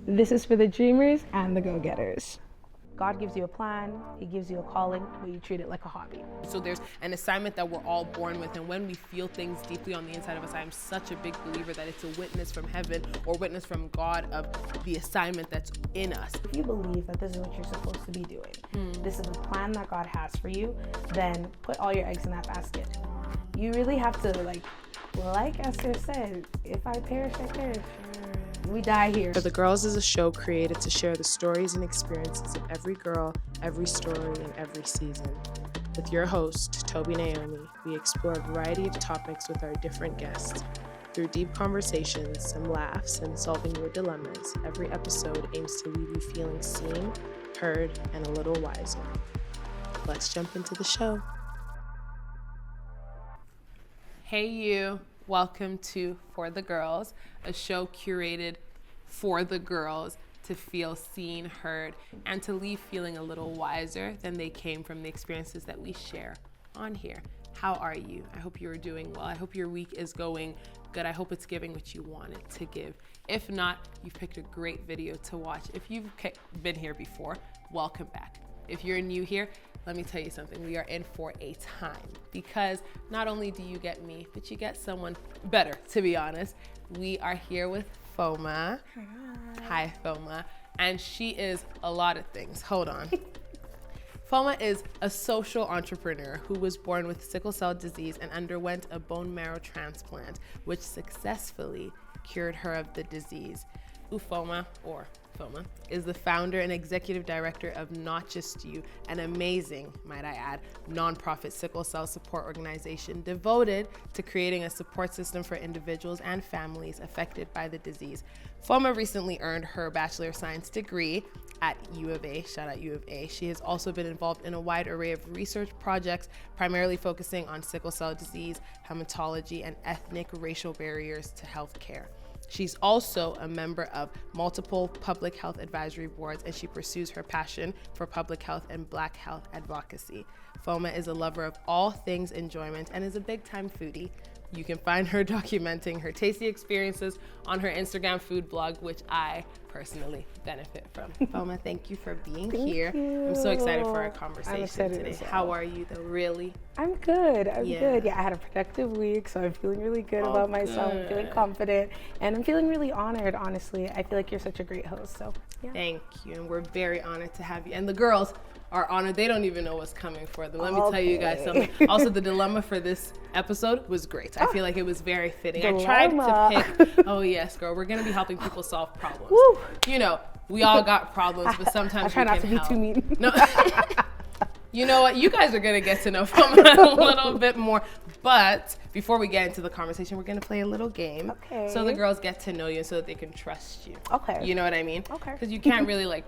This is for the dreamers and the go-getters. God gives you a plan, he gives you a calling, but you treat it like a hobby. So there's an assignment that we're all born with, and when we feel things deeply on the inside of us, I'm such a big believer that it's a witness from heaven or witness from God of the assignment that's in us. If you believe that this is what you're supposed to be doing, this is the plan that God has for you, then put all your eggs in that basket. You really have to, like Esther said, if I perish, I perish. We die here. For the Girls is a show created to share the stories and experiences of every girl, every story, and every season. With your host, Tobi Naomi, we explore a variety of topics with our different guests. Through deep conversations, some laughs, and solving your dilemmas, every episode aims to leave you feeling seen, heard, and a little wiser. Let's jump into the show. Hey you, welcome to For the Girls, a show curated for the girls to feel seen, heard, and to leave feeling a little wiser than they came from the experiences that we share on here. How are you? I hope you're doing well. I hope your week is going good. I hope it's giving what you want it to give. If not, you've picked a great video to watch. If you've been here before, welcome back. If you're new here, let me tell you something. We are in for a time because not only do you get me, but you get someone better, to be honest. We are here with Foma. Hi, Foma. And she is a lot of things. Hold on. Foma is a social entrepreneur who was born with sickle cell disease and underwent a bone marrow transplant, which successfully cured her of the disease. Foma is the founder and executive director of Not Just You, an amazing, might I add, nonprofit sickle cell support organization devoted to creating a support system for individuals and families affected by the disease. Foma recently earned her Bachelor of Science degree at U of A, shout out U of A. She has also been involved in a wide array of research projects, primarily focusing on sickle cell disease, hematology, and ethnic racial barriers to healthcare. She's also a member of multiple public health advisory boards, and she pursues her passion for public health and Black health advocacy. Foma is a lover of all things enjoyment and is a big-time foodie. You can find her documenting her tasty experiences on her Instagram food blog, which I personally benefit from. Foma, thank you for being here. You. I'm so excited for our conversation today. Well. How are you though, really? I'm good. I'm good. Yeah, I had a productive week, so I'm feeling really good about myself. I'm feeling confident, and I'm feeling really honored, honestly. I feel like you're such a great host, so yeah. Thank you, and we're very honored to have you. And the girls are honored. They don't even know what's coming for them. Let me tell you guys something. Also, the dilemma for this episode was great. I feel like it was very fitting. Dilemma. I tried to pick, oh yes, girl, we're going to be helping people solve problems. Woo. You know, we all got problems, but sometimes I try not to be help. too mean. No. You know what? You guys are going to get to know Foma a little bit more. But before we get into the conversation, we're going to play a little game. Okay. So the girls get to know you so that they can trust you. Okay. You know what I mean? Okay. Because you can't really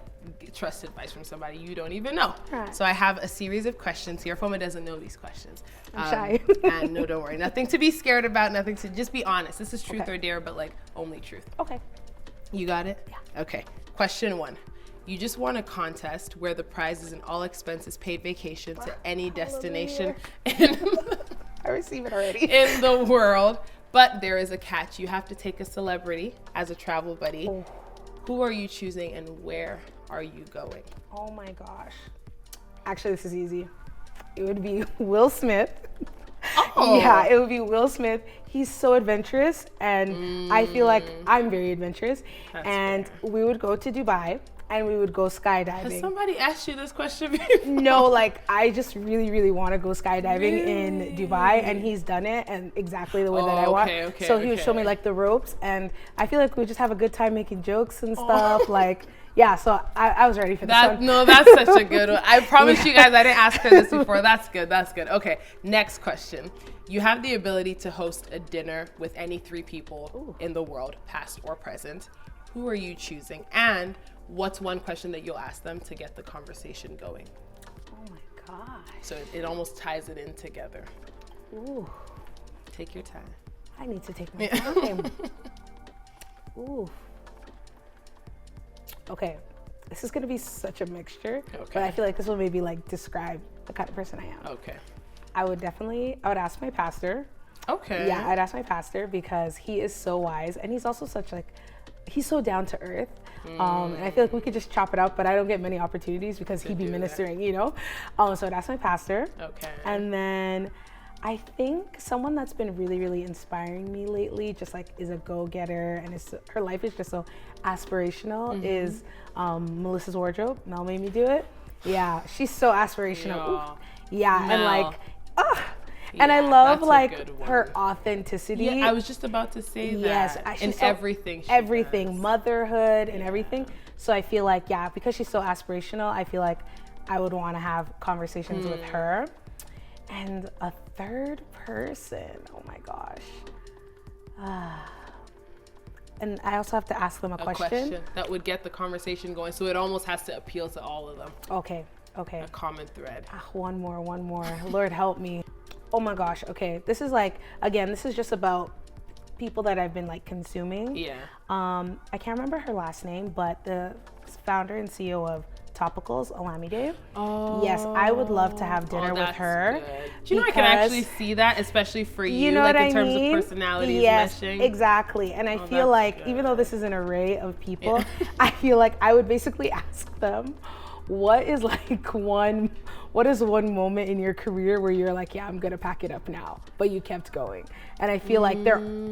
trust advice from somebody you don't even know. Right. So I have a series of questions here. Foma doesn't know these questions. I'm shy. And no, don't worry. Nothing to be scared about. Nothing to, just be honest. This is truth or dare, but only truth. Okay. You got it? Yeah. Okay. Question 1. You just won a contest where the prize is an all-expenses paid vacation to any destination I receive it already. in the world, but there is a catch. You have to take a celebrity as a travel buddy. Oh. Who are you choosing and where are you going? Oh my gosh. Actually, this is easy. It would be Will Smith. Oh. Yeah, it would be Will Smith. He's so adventurous, and I feel like I'm very adventurous. That's and fair. we would go to Dubai, and we would go skydiving. Has somebody asked you this question before? No, I just really, really want to go skydiving in Dubai, and he's done it and exactly the way that I want. Okay, so he would show me the ropes, and I feel like we would just have a good time making jokes and stuff. Yeah, so I was ready for this one. No, that's such a good one. I promise you guys I didn't ask her this before. That's good. Okay, next question. You have the ability to host a dinner with any 3 people in the world, past or present. Who are you choosing? And what's one question that you'll ask them to get the conversation going? Oh my gosh. So it almost ties it in together. Ooh, Take your time. I need to take my time. Ooh. Okay, this is gonna be such a mixture, but I feel like this will maybe describe the kind of person I am. Okay. I would ask my pastor. Okay. Yeah, I'd ask my pastor because he is so wise, and he's also such he's so down to earth. And I feel like we could just chop it up, but I don't get many opportunities because he'd be ministering, you know? So that's my pastor. Okay. And then I think someone that's been really, really inspiring me lately, just like is a go-getter and her life is just so aspirational, is Melissa's wardrobe. Mel made me do it. Yeah, she's so aspirational. Yeah, Mel. and like, Yeah, and I love that's a like good her word. authenticity. Yeah, I was just about to say that. Yes, in she's so, everything she everything, does. motherhood and everything. So I feel like, yeah, because she's so aspirational, I feel like I would want to have conversations with her. And a third person, oh my gosh. And I also have to ask them a question. That would get the conversation going. So it almost has to appeal to all of them. Okay. A common thread. One more. Lord help me. Oh my gosh. Okay. This is like, again, this is just about people that I've been like consuming. Yeah. I can't remember her last name, but the founder and CEO of Topicals, Olamide. Oh. Yes, I would love to have dinner with her. Good. Do you know I can actually see that, especially for you, know like what in I terms mean? of personalities Yes, meshing? exactly. And I feel like even though this is an array of people, I feel like I would basically ask them, what is one moment in your career where you're like, yeah, I'm gonna pack it up now, but you kept going? And I feel like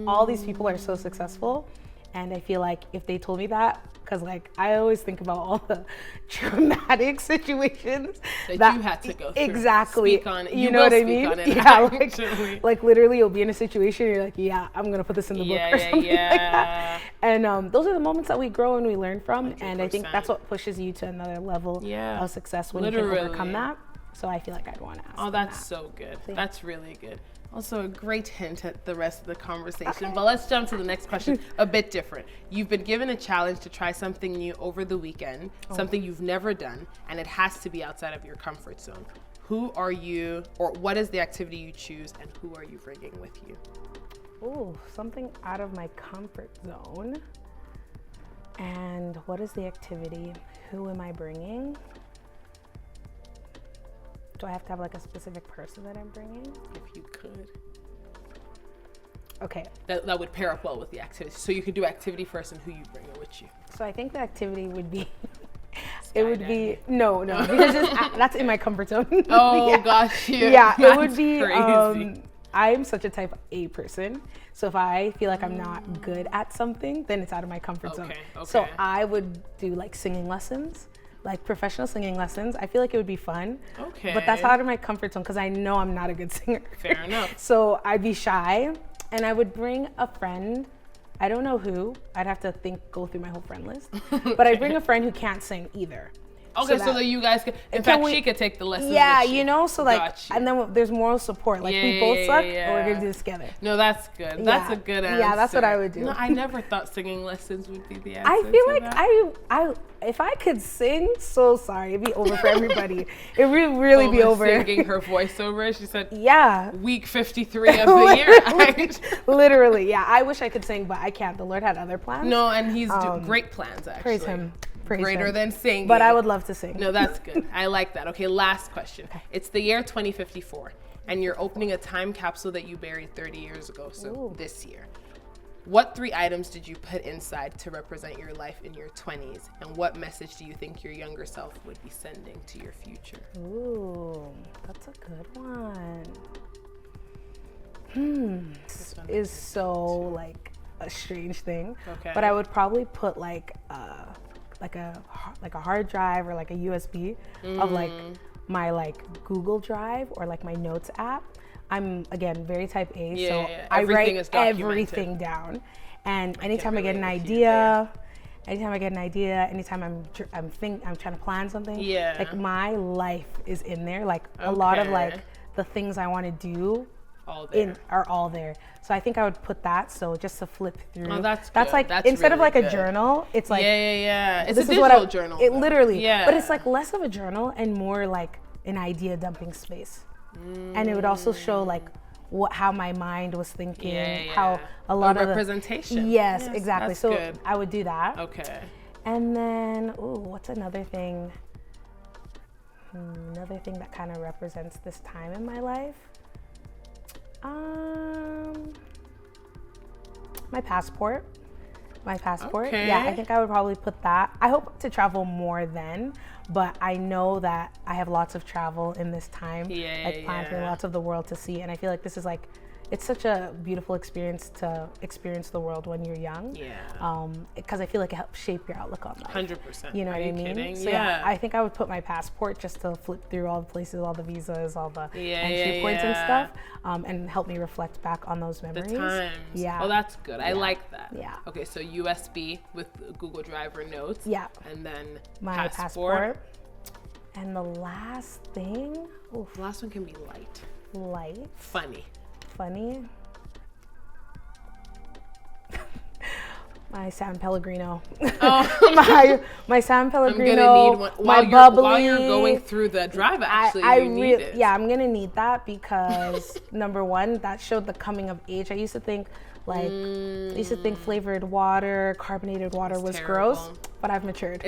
all these people are so successful, and I feel like if they told me that, because like I always think about all the traumatic situations that you had to go through. Exactly. Speak on it. You know what I mean? Yeah, like literally you'll be in a situation you're like, yeah, I'm gonna put this in the book or something like that. And those are the moments that we grow and we learn from, 100%. And I think that's what pushes you to another level of success when you can overcome that. So I feel like I'd want to ask. Oh, that's so good. That's really good. Also a great hint at the rest of the conversation. But let's jump to the next question, a bit different. You've been given a challenge to try something new over the weekend, something you've never done, and it has to be outside of your comfort zone. Who are you, or what is the activity you choose, and who are you bringing with you? Oh, something out of my comfort zone. And what is the activity? Who am I bringing? Do I have to have like a specific person that I'm bringing? If you could. Okay. That would pair up well with the activity. So you could do activity first and who you bring with you. So I think the activity would be, no, because that's in my comfort zone. Oh, gosh. Yeah, That's it would be, crazy. I'm such a type A person. So if I feel like I'm not good at something, then it's out of my comfort zone. So I would do like singing lessons. Like professional singing lessons. I feel like it would be fun. Okay. But that's out of my comfort zone because I know I'm not a good singer. Fair enough. So I'd be shy and I would bring a friend. I don't know who. I'd have to go through my whole friend list. But I'd bring a friend who can't sing either. Okay, so that you guys could, in fact, she could take the lessons. Yeah, with you know, so like, and then there's moral support. Like we both suck, and we're gonna do this together. No, that's good. That's a good answer. Yeah, that's what I would do. No, I never thought singing lessons would be the answer. I feel like if I could sing, so sorry, it'd be over for everybody. It would really be over. Singing her voiceover, she said, week 53 of the year. Literally, yeah. I wish I could sing, but I can't. The Lord had other plans. No, and he's doing great plans, actually. Praise him. Greater than singing. But I would love to sing. No, that's good. I like that. Okay, last question. Okay. It's the year 2054, and you're opening a time capsule that you buried 30 years ago, so this year. What 3 items did you put inside to represent your life in your 20s, and what message do you think your younger self would be sending to your future? Ooh, that's a good one. This is so like a strange thing, but I would probably put like a hard drive or like a USB of like my like Google Drive or like my notes app. I'm again very type A, so I write everything down. And anytime I get an idea, anytime I'm trying to plan something, like my life is in there. Like a lot of like the things I want to do are all there. So I think I would put that. So just to flip through. Oh, that's like instead of like a journal, it's like it's a digital journal. It literally, but it's like less of a journal and more like an idea dumping space. And it would also show like how my mind was thinking, how a lot of representation. Yes, exactly. So good. I would do that. Okay. And then, what's another thing? Another thing that kind of represents this time in my life. My passport. My passport. Okay. Yeah, I think I would probably put that. I hope to travel more then, but I know that I have lots of travel in this time. Planned for lots of the world to see, and I feel like this is like, it's such a beautiful experience to experience the world when you're young. Yeah. Because I feel like it helps shape your outlook on life. 100%. You know what I mean? Kidding? So yeah, I think I would put my passport just to flip through all the places, all the visas, all the entry points and stuff, and help me reflect back on those memories. The times. Yeah. Oh, that's good. I like that. Yeah. Okay, so USB with Google Drive or Notes. Yeah. And then My passport. And the last thing, the last one can be light. Light. Funny. My San Pellegrino. Oh. my San Pellegrino. I'm gonna need one my bubbly. While you're going through the drive. Actually, you need it. Yeah, I'm gonna need that because number one, that showed the coming of age. I used to think flavored water, carbonated water was gross, but I've matured.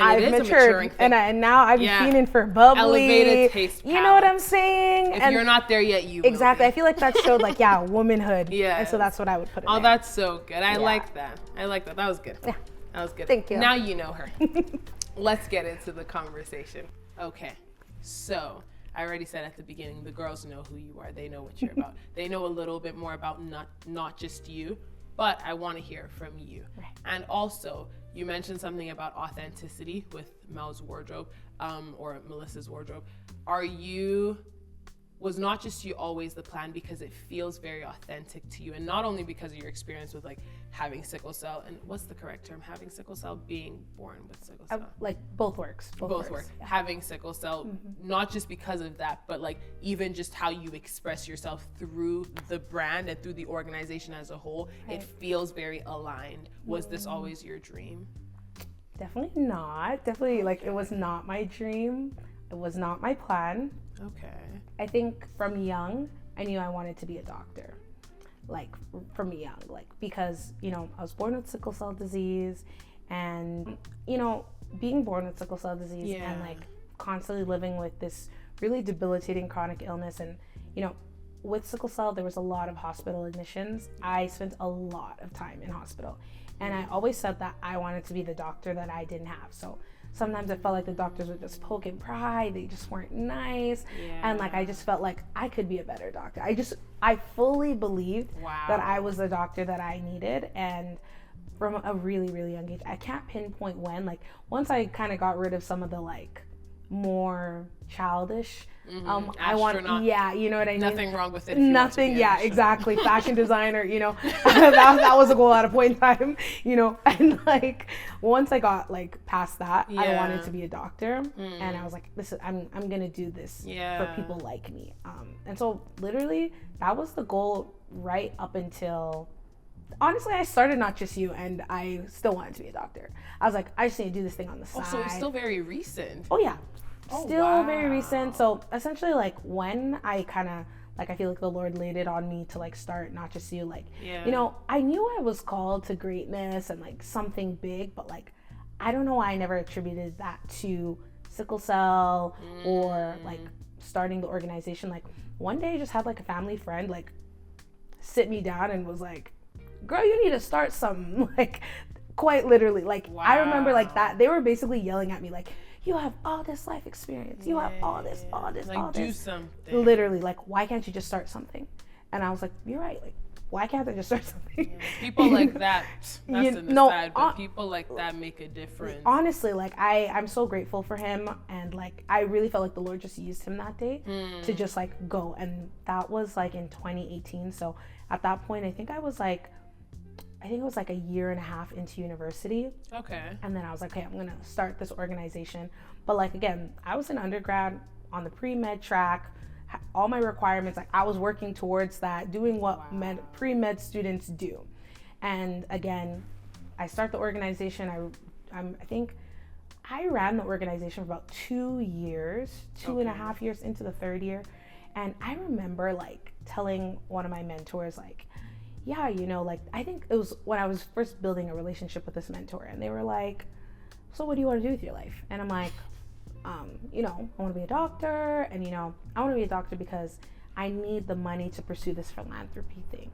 I've matured, and now I'm fiending for bubbly, elevated taste palette. You know what I'm saying? If you're not there yet, you exactly. will be. I feel like that showed womanhood. Yeah, and so that's what I would put in there. there. That's so good. I like that. That was good. Yeah, that was good. Thank you. Now you know her. Let's get into the conversation. Okay, so I already said at the beginning, the girls know who you are. They know what you're about. They know a little bit more about not just you, but I want to hear from you. Right. And also, you mentioned something about authenticity with Mel's wardrobe, or Melissa's wardrobe. Was not just you always the plan because it feels very authentic to you, and not only because of your experience with having sickle cell, and what's the correct term? Having sickle cell, being born with sickle cell. Both works. Both work. Yeah. Having sickle cell, not just because of that, but even just how you express yourself through the brand and through the organization as a whole, it feels very aligned. Was this always your dream? Definitely not. Definitely, it was not my dream. It was not my plan. Okay. I think from young, I knew I wanted to be a doctor. From young, because, I was born with sickle cell disease, and, being born with sickle cell disease and constantly living with this really debilitating chronic illness. And, with sickle cell, there was a lot of hospital admissions. I spent a lot of time in hospital, and I always said that I wanted to be the doctor that I didn't have. So sometimes I felt like the doctors were just poking pride. They just weren't nice. Yeah. And I just felt like I could be a better doctor. I fully believed that I was the doctor that I needed. And from a really, really young age, I can't pinpoint when, once I kind of got rid of some of the more childish, I want, you know what I mean? Nothing wrong with it. Nothing, exactly. Fashion designer, that was a goal at a point in time, and once I got past that, I wanted to be a doctor, and I was like, listen, I'm gonna do this for people like me, and so literally that was the goal right up until, honestly, I started Not Just You, and I still wanted to be a doctor. I was like, I just need to do this thing on the side. So it's still very recent. Oh yeah. Still very recent. So essentially, when I kind of I feel like the Lord laid it on me to start Not Just You, I knew I was called to greatness and something big, but I don't know why I never attributed that to sickle cell or starting the organization. One day I just had a family friend sit me down and was like, girl, you need to start something. Quite literally, I remember that they were basically yelling at me you have all this life experience. You have all this. Do something. Literally, why can't you just start something? And I was like, you're right. Why can't I just start something? Yeah. People like that, that's in the side, but people like that make a difference. Honestly, I'm so grateful for him, and I really felt like the Lord just used him that day to just go. And that was in 2018. So at that point, I think it was a year and a half into university. Okay. And then I was like, okay, I'm going to start this organization. But again, I was an undergrad on the pre-med track, all my requirements, I was working towards that, doing what pre-med students do. And again, I start the organization. I think I ran the organization for about 2 years, two and a half years into the third year. And I remember telling one of my mentors, yeah, I think it was when I was first building a relationship with this mentor, and they were like, so what do you want to do with your life? And I'm like, I want to be a doctor, and I want to be a doctor because I need the money to pursue this philanthropy thing.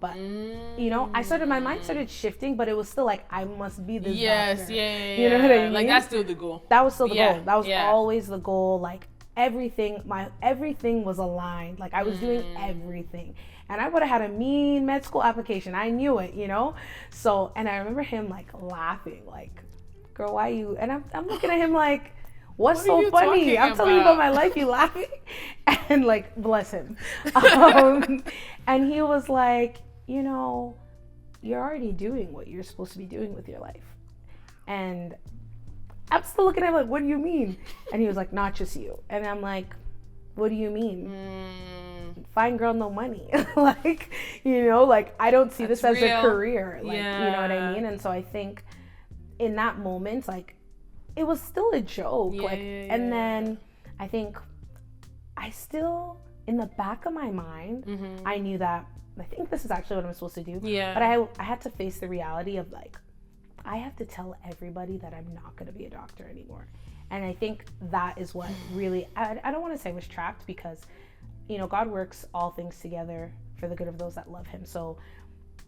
But, you know, my mind started shifting, but it was still like, I must be this doctor. You know what I mean? Like, that's still the goal. That was still the goal. That was always the goal. Like, everything was aligned. Like, I was doing everything. And I would have had a mean med school application. I knew it, you know? So, and I remember him, like, laughing, like, girl, why you? And I'm looking at him like, what's so funny? I'm telling you about my life, you laughing? And, like, bless him. And he was like, you know, you're already doing what you're supposed to be doing with your life. And I'm still looking at him like, what do you mean? And he was like, not just you. And I'm like, what do you mean? Fine girl, no money. Like, you know, like, I don't see this as a career. Like, you know what I mean? And so I think in that moment, like, it was still a joke. And then I think I still, in the back of my mind, I knew that, I think this is actually what I'm supposed to do. But I had to face the reality of, like, I have to tell everybody that I'm not going to be a doctor anymore. And I think that is what really, I don't want to say was trapped, because, you know, God works all things together for the good of those that love him. So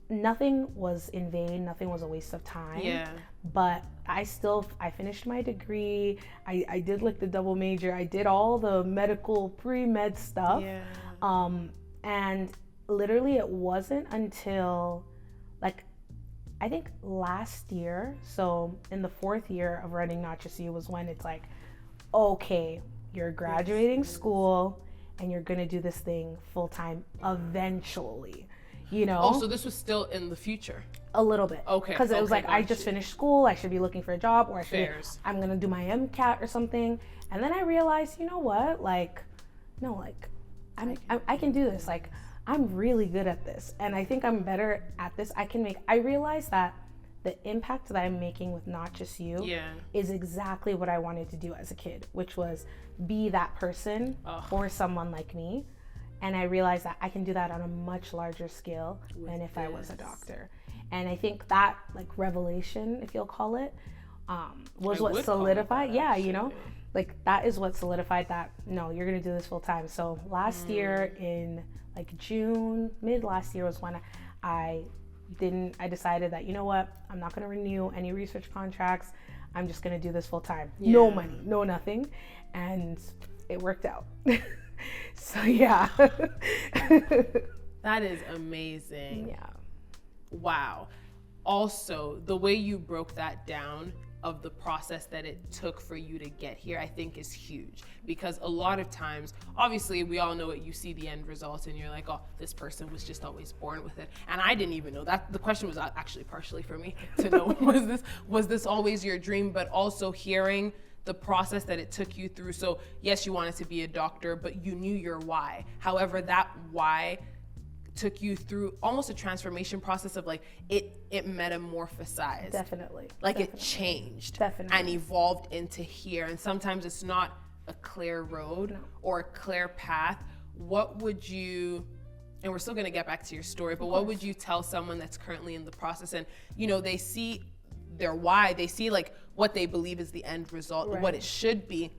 nothing was in vain. Nothing was a waste of time. But I finished my degree. I did like the double major. I did all the medical pre-med stuff. And literally it wasn't until, like, I think last year, so in the 4th year of running Not Just You, was when it's like, okay, you're graduating school and you're gonna do this thing full time eventually, you know? Oh, so this was still in the future? A little bit. Okay. Because it was like, I just finished school, I should be looking for a job, or I'm gonna do my MCAT or something. And then I realized, you know what? Like, no, like, I can do this. Like, I'm really good at this, and I think I'm better at this. I realized that the impact that I'm making with Not Just You is exactly what I wanted to do as a kid, which was be that person for someone like me. And I realized that I can do that on a much larger scale than if I was a doctor. And I think that, like, revelation, if you'll call it, was what solidified. You know, like, that is what solidified that, no, you're gonna do this full time. So last year in, like, June, mid last year, was when I decided that, you know what, I'm not going to renew any research contracts. I'm just going to do this full time. No money, no nothing. And it worked out. So yeah. That is amazing. Yeah. Wow. Also, the way you broke that down of the process that it took for you to get here, I think is huge, because a lot of times, obviously we all know it, you see the end result and you're like, oh, this person was just always born with it. And I didn't even know that. The question was actually partially for me to know, was this always your dream? But also hearing the process that it took you through. So yes, you wanted to be a doctor, but you knew your why. However, that why took you through almost a transformation process of, like, it metamorphosized. Definitely. Like, it changed. Definitely. And evolved into here. And sometimes it's not a clear road or a clear path. What would you, and we're still going to get back to your story, but what would you tell someone that's currently in the process and, you know, they see their why, they see, like, what they believe is the end result, what it should be.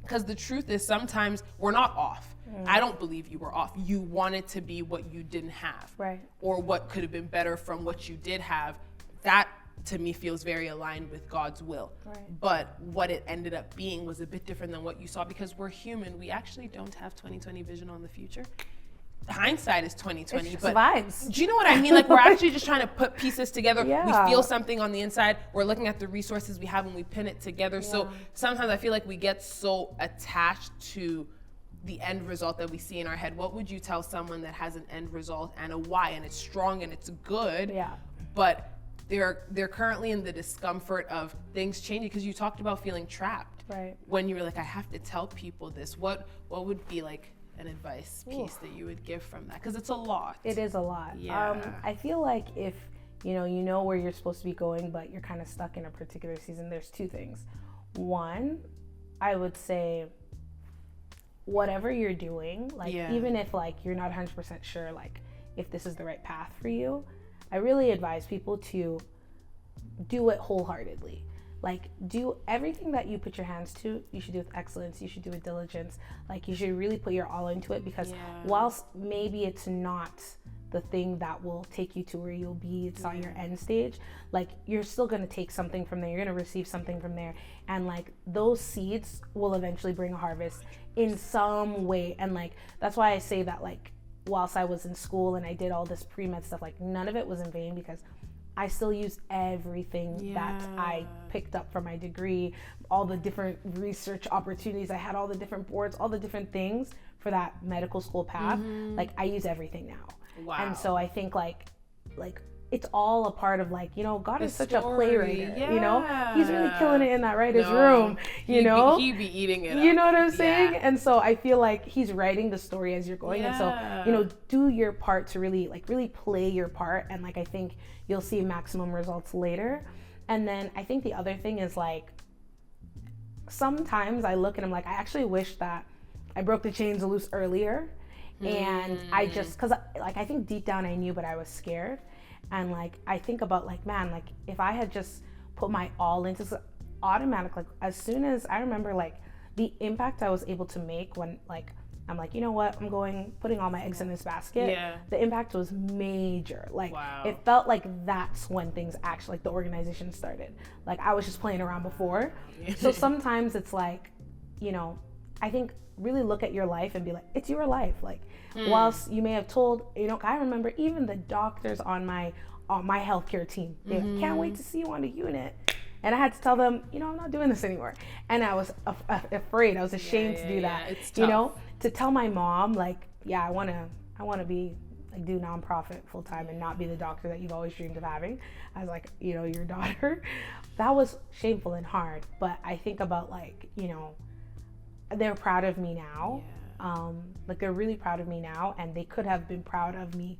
Because the truth is, sometimes we're not off. I don't believe you were off. You wanted to be what you didn't have. Or what could have been better from what you did have. That, to me, feels very aligned with God's will. But what it ended up being was a bit different than what you saw, because we're human. We actually don't have 20/20 vision on the future. Hindsight is 20/20, but vibes. Do you know what I mean? Like, we're actually just trying to put pieces together. We feel something on the inside. We're looking at the resources we have and we pin it together. So sometimes I feel like we get so attached to the end result that we see in our head. What would you tell someone that has an end result and a why, and it's strong and it's good, but they're currently in the discomfort of things changing? Because you talked about feeling trapped when you were like, I have to tell people this. What would be, like, an advice piece that you would give from that? Because it's a lot. It is a lot. I feel like if you know where you're supposed to be going, but you're kind of stuck in a particular season, there's two things. One, I would say, whatever you're doing, like, even if, like, you're not 100% sure, like, if this is the right path for you, I really advise people to do it wholeheartedly. Like, do everything that you put your hands to, you should do with excellence, you should do with diligence. Like, you should really put your all into it, because whilst maybe it's not the thing that will take you to where you'll be. It's not your end stage. Like, you're still going to take something from there. You're going to receive something from there. And like, those seeds will eventually bring a harvest in some way. And like, that's why I say that, like, whilst I was in school and I did all this pre-med stuff, like, none of it was in vain, because I still used everything that I picked up from my degree, all the different research opportunities I had, all the different boards, all the different things for that medical school path. Like, I use everything now. Wow. And so I think like it's all a part of, like, you know, God is such a playwright, you know, he's really killing it in that writer's room, you know, he'd be eating it you up. know what I'm saying? And so I feel like he's writing the story as you're going. And so, you know, do your part to really play your part. And like, I think you'll see maximum results later. And then I think the other thing is, like, sometimes I look and I'm like, I actually wish that I broke the chains loose earlier. And I just, cause like, I think deep down I knew, but I was scared. And like, I think about, like, man, like, if I had just put my all into automatic, like, as soon as I remember, like, the impact I was able to make when, like, I'm like, you know what, I'm putting all my eggs in this basket. The impact was major. Like, it felt like that's when things actually, like, the organization started. Like, I was just playing around before. So sometimes it's like, you know, I think really look at your life and be like, it's your life. Like, whilst you may have told, you know, I remember even the doctors on my healthcare team, they like, can't wait to see you on the unit. And I had to tell them, you know, I'm not doing this anymore. And I was afraid. I was ashamed to do that. It's tough. You know, to tell my mom, like, yeah, I want to be, like, do nonprofit full time and not be the doctor that you've always dreamed of having as, like, you know, your daughter. That was shameful and hard. But I think about, like, you know, they're proud of me now. Like, they're really proud of me now, and they could have been proud of me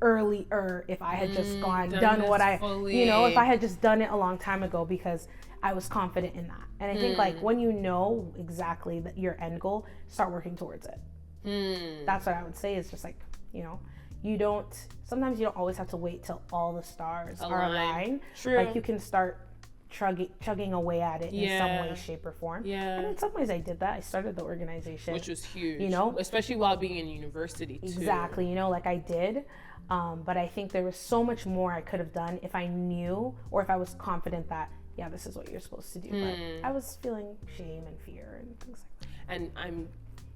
earlier if I had just done what I, you know, if I had just done it a long time ago, because I was confident in that. And I think like, when you know exactly that your end goal, start working towards it. That's what I would say, is just like, you know, sometimes you don't always have to wait till all the stars are aligned. Like, you can start chugging away at it in some way, shape, or form. And in some ways I did that. I started the organization, which was huge, you know, especially while being in university too. Exactly, you know, like, I did. But I think there was so much more I could have done if I knew, or if I was confident that, yeah, this is what you're supposed to do. But I was feeling shame and fear and things like that. And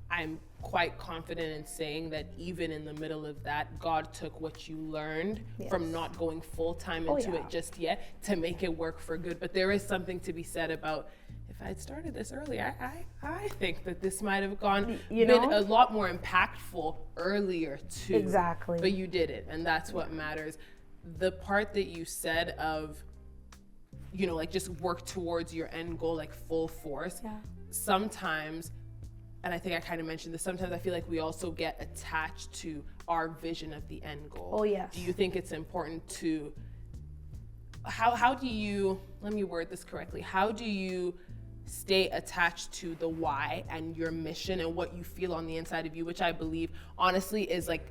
I'm quite confident in saying that even in the middle of that, God took what you learned from not going full time into it just yet to make it work for good. But there is something to be said about, if I had started this early, I think that this might have been a lot more impactful earlier too. Exactly. But you did it, and that's what matters. The part that you said of, you know, like, just work towards your end goal, like, full force. Sometimes, and I think I kind of mentioned this, sometimes I feel like we also get attached to our vision of the end goal. Oh, yes. Do you think it's important to, how do you, let me word this correctly, how do you stay attached to the why and your mission and what you feel on the inside of you, which I believe honestly is like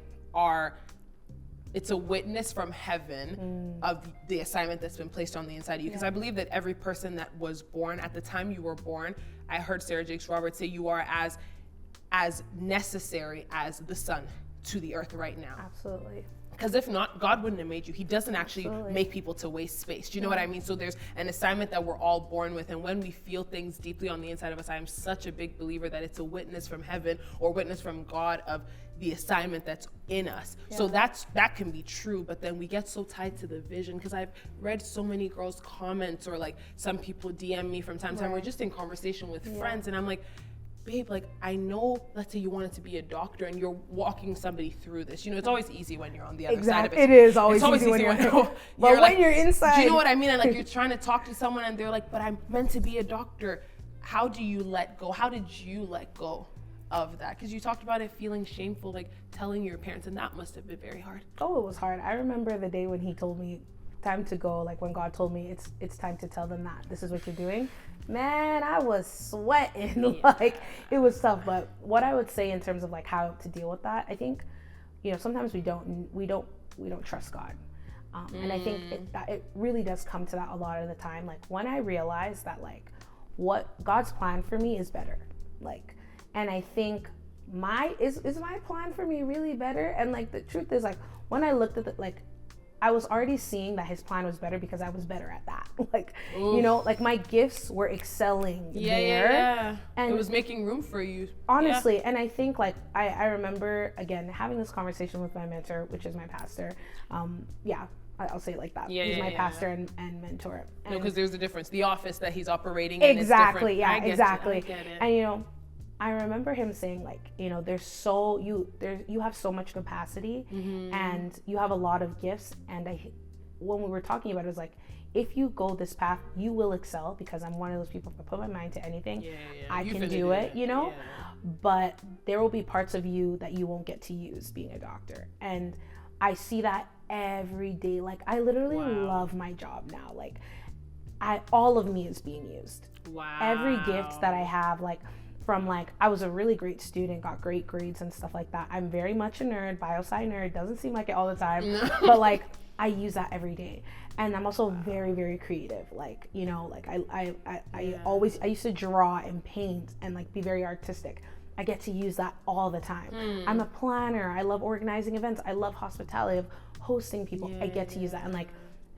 it's a witness from heaven of the assignment that's been placed on the inside of you. Because I believe that every person that was born at the time you were born, I heard Sarah Jakes Roberts say, you are as necessary as the sun to the earth right now. Absolutely. Because if not, God wouldn't have made you. He doesn't actually make people to waste space. Do you know what I mean? So there's an assignment that we're all born with. And when we feel things deeply on the inside of us, I am such a big believer that it's a witness from heaven or witness from God of the assignment that's in us. So that can be true, but then we get so tied to the vision, because I've read so many girls' comments, or like some people DM me from time to time. We're just in conversation with friends, and I'm like, babe, like, I know, let's say you wanted to be a doctor and you're walking somebody through this. You know, it's always easy when you're on the other side of it. It is always easy when you're but when you're inside. Do you know what I mean? And like, you're trying to talk to someone and they're like, but I'm meant to be a doctor. How do you let go? How did you let go of that? Because you talked about it feeling shameful, like telling your parents, and that must have been very hard. Oh, it was hard. I remember the day when he told me time to go, like when God told me it's time to tell them that this is what you're doing. Man, I was sweating. Like, it was tough. But what I would say in terms of like how to deal with that, I think, you know, sometimes we don't trust God. And I think it really does come to that a lot of the time. Like, when I realized that, like, what God's plan for me is better. Like, and I think is my plan for me really better? And like the truth is, like when I looked at the, like I was already seeing that his plan was better because I was better at that. Like, Oof. you know, like my gifts were excelling there. Yeah. And it was making room for you. Honestly, Yeah. and I think like I remember again having this conversation with my mentor, which is my pastor. I'll say it like that. Yeah, He's yeah, my yeah. pastor and mentor. No, because there's a difference. The office that he's operating in Exactly, is different. yeah, I get exactly. You. I get it. And you know, I remember him saying like, you know, you have so much capacity and you have a lot of gifts. And when we were talking about it, was like, if you go this path, you will excel, because I'm one of those people, if I put my mind to anything, I can do it, you know? Yeah. But there will be parts of you that you won't get to use being a doctor. And I see that every day. Like I literally love my job now. Like all of me is being used. Wow. Every gift that I have, like from like, I was a really great student, got great grades and stuff like that. I'm very much a nerd, bio-sci nerd, doesn't seem like it all the time, but like I use that every day. And I'm also very, very creative. Like, you know, like I used to draw and paint and like be very artistic. I get to use that all the time. I'm a planner. I love organizing events. I love hospitality, of hosting people. I get to use that. And like,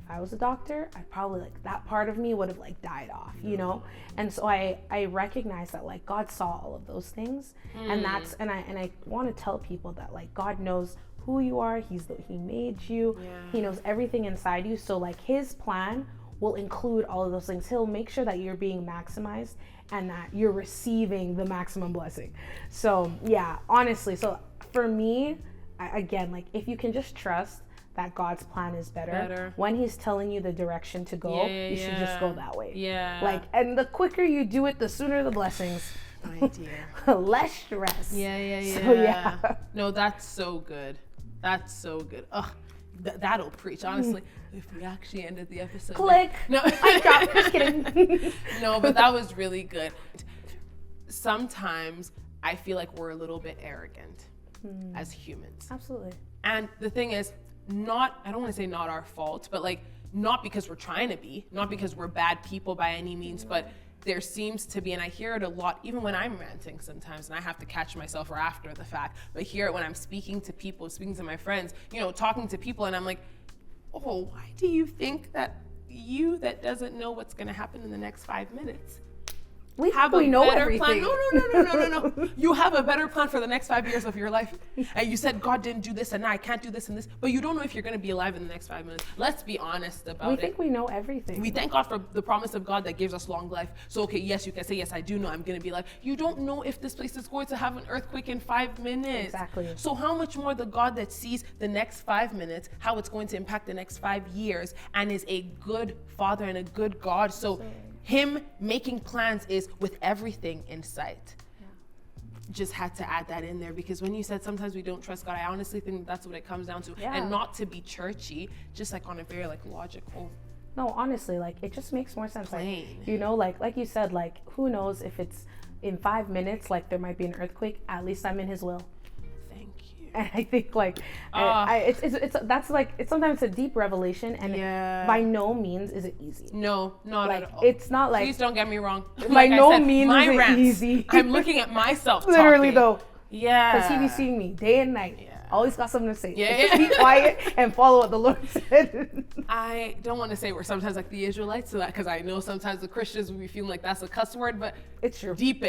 if I was a doctor, I probably like that part of me would have like died off, you know? And so I recognize that like God saw all of those things. And that's, and I want to tell people that like God knows who you are. He made you. He knows everything inside you. So like his plan will include all of those things. He'll make sure that you're being maximized and that you're receiving the maximum blessing. So yeah, honestly, so for me, again, like if you can just trust that God's plan is better. When he's telling you the direction to go, you should just go that way. Yeah. Like, and the quicker you do it, the sooner the blessings. My dear. Less stress. Yeah. So yeah. No, that's so good. That's so good. Ugh. That'll preach, honestly. If we actually ended the episode. Click. No. I dropped. Just kidding. No, but that was really good. Sometimes I feel like we're a little bit arrogant as humans. Absolutely. And the thing is, I don't want to say not our fault, but like, not because we're trying to be, not because we're bad people by any means, but there seems to be, and I hear it a lot, even when I'm ranting sometimes, and I have to catch myself or after the fact, but hear it when I'm speaking to people, speaking to my friends, you know, talking to people, and I'm like, oh, why do you think that you that doesn't know what's going to happen in the next 5 minutes We have a know better everything. plan? No. You have a better plan for the next 5 years of your life. And you said God didn't do this and now I can't do this and this, but you don't know if you're going to be alive in the next 5 minutes. Let's be honest about it. We think we know everything. We thank God for the promise of God that gives us long life. So, okay, yes, you can say, yes, I do know I'm going to be alive. You don't know if this place is going to have an earthquake in 5 minutes. Exactly. So how much more the God that sees the next 5 minutes, how it's going to impact the next 5 years, and is a good Father and a good God. So him making plans is with everything in sight. Just had to add that in there, because when you said sometimes we don't trust God, I honestly think that's what it comes down to. And not to be churchy, just like on a very like logical. No, honestly, like it just makes more sense. Plain. Like, you know, like you said, like who knows if it's in 5 minutes, like there might be an earthquake. At least I'm in His will. Thank you. And I think like it's that's like it's sometimes a deep revelation, and by no means is it easy. No, not Like at all. it's not like Please don't get me wrong. by Like I no said, means my is it rants, easy. I'm looking at myself. literally talking. though. Yeah. Because He be seeing me day and night. Yeah. Always got something to say. Yeah. Just be quiet and follow what the Lord said. I don't want to say we're sometimes like the Israelites to that, because I know sometimes the Christians will be feeling like that's a cuss word, but It's true. deep,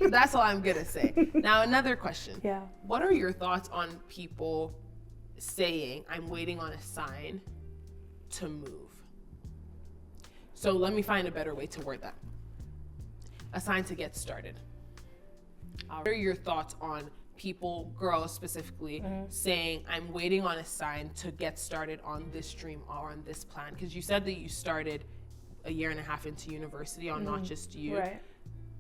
that's all I'm gonna say. Now another question. Yeah. What are your thoughts on people saying, I'm waiting on a sign to move? So let me find a better way to word that. A sign to get started. What are your thoughts on people, girls specifically, saying, I'm waiting on a sign to get started on this dream or on this plan? Because you said that you started a year and a half into university on not just you. Right.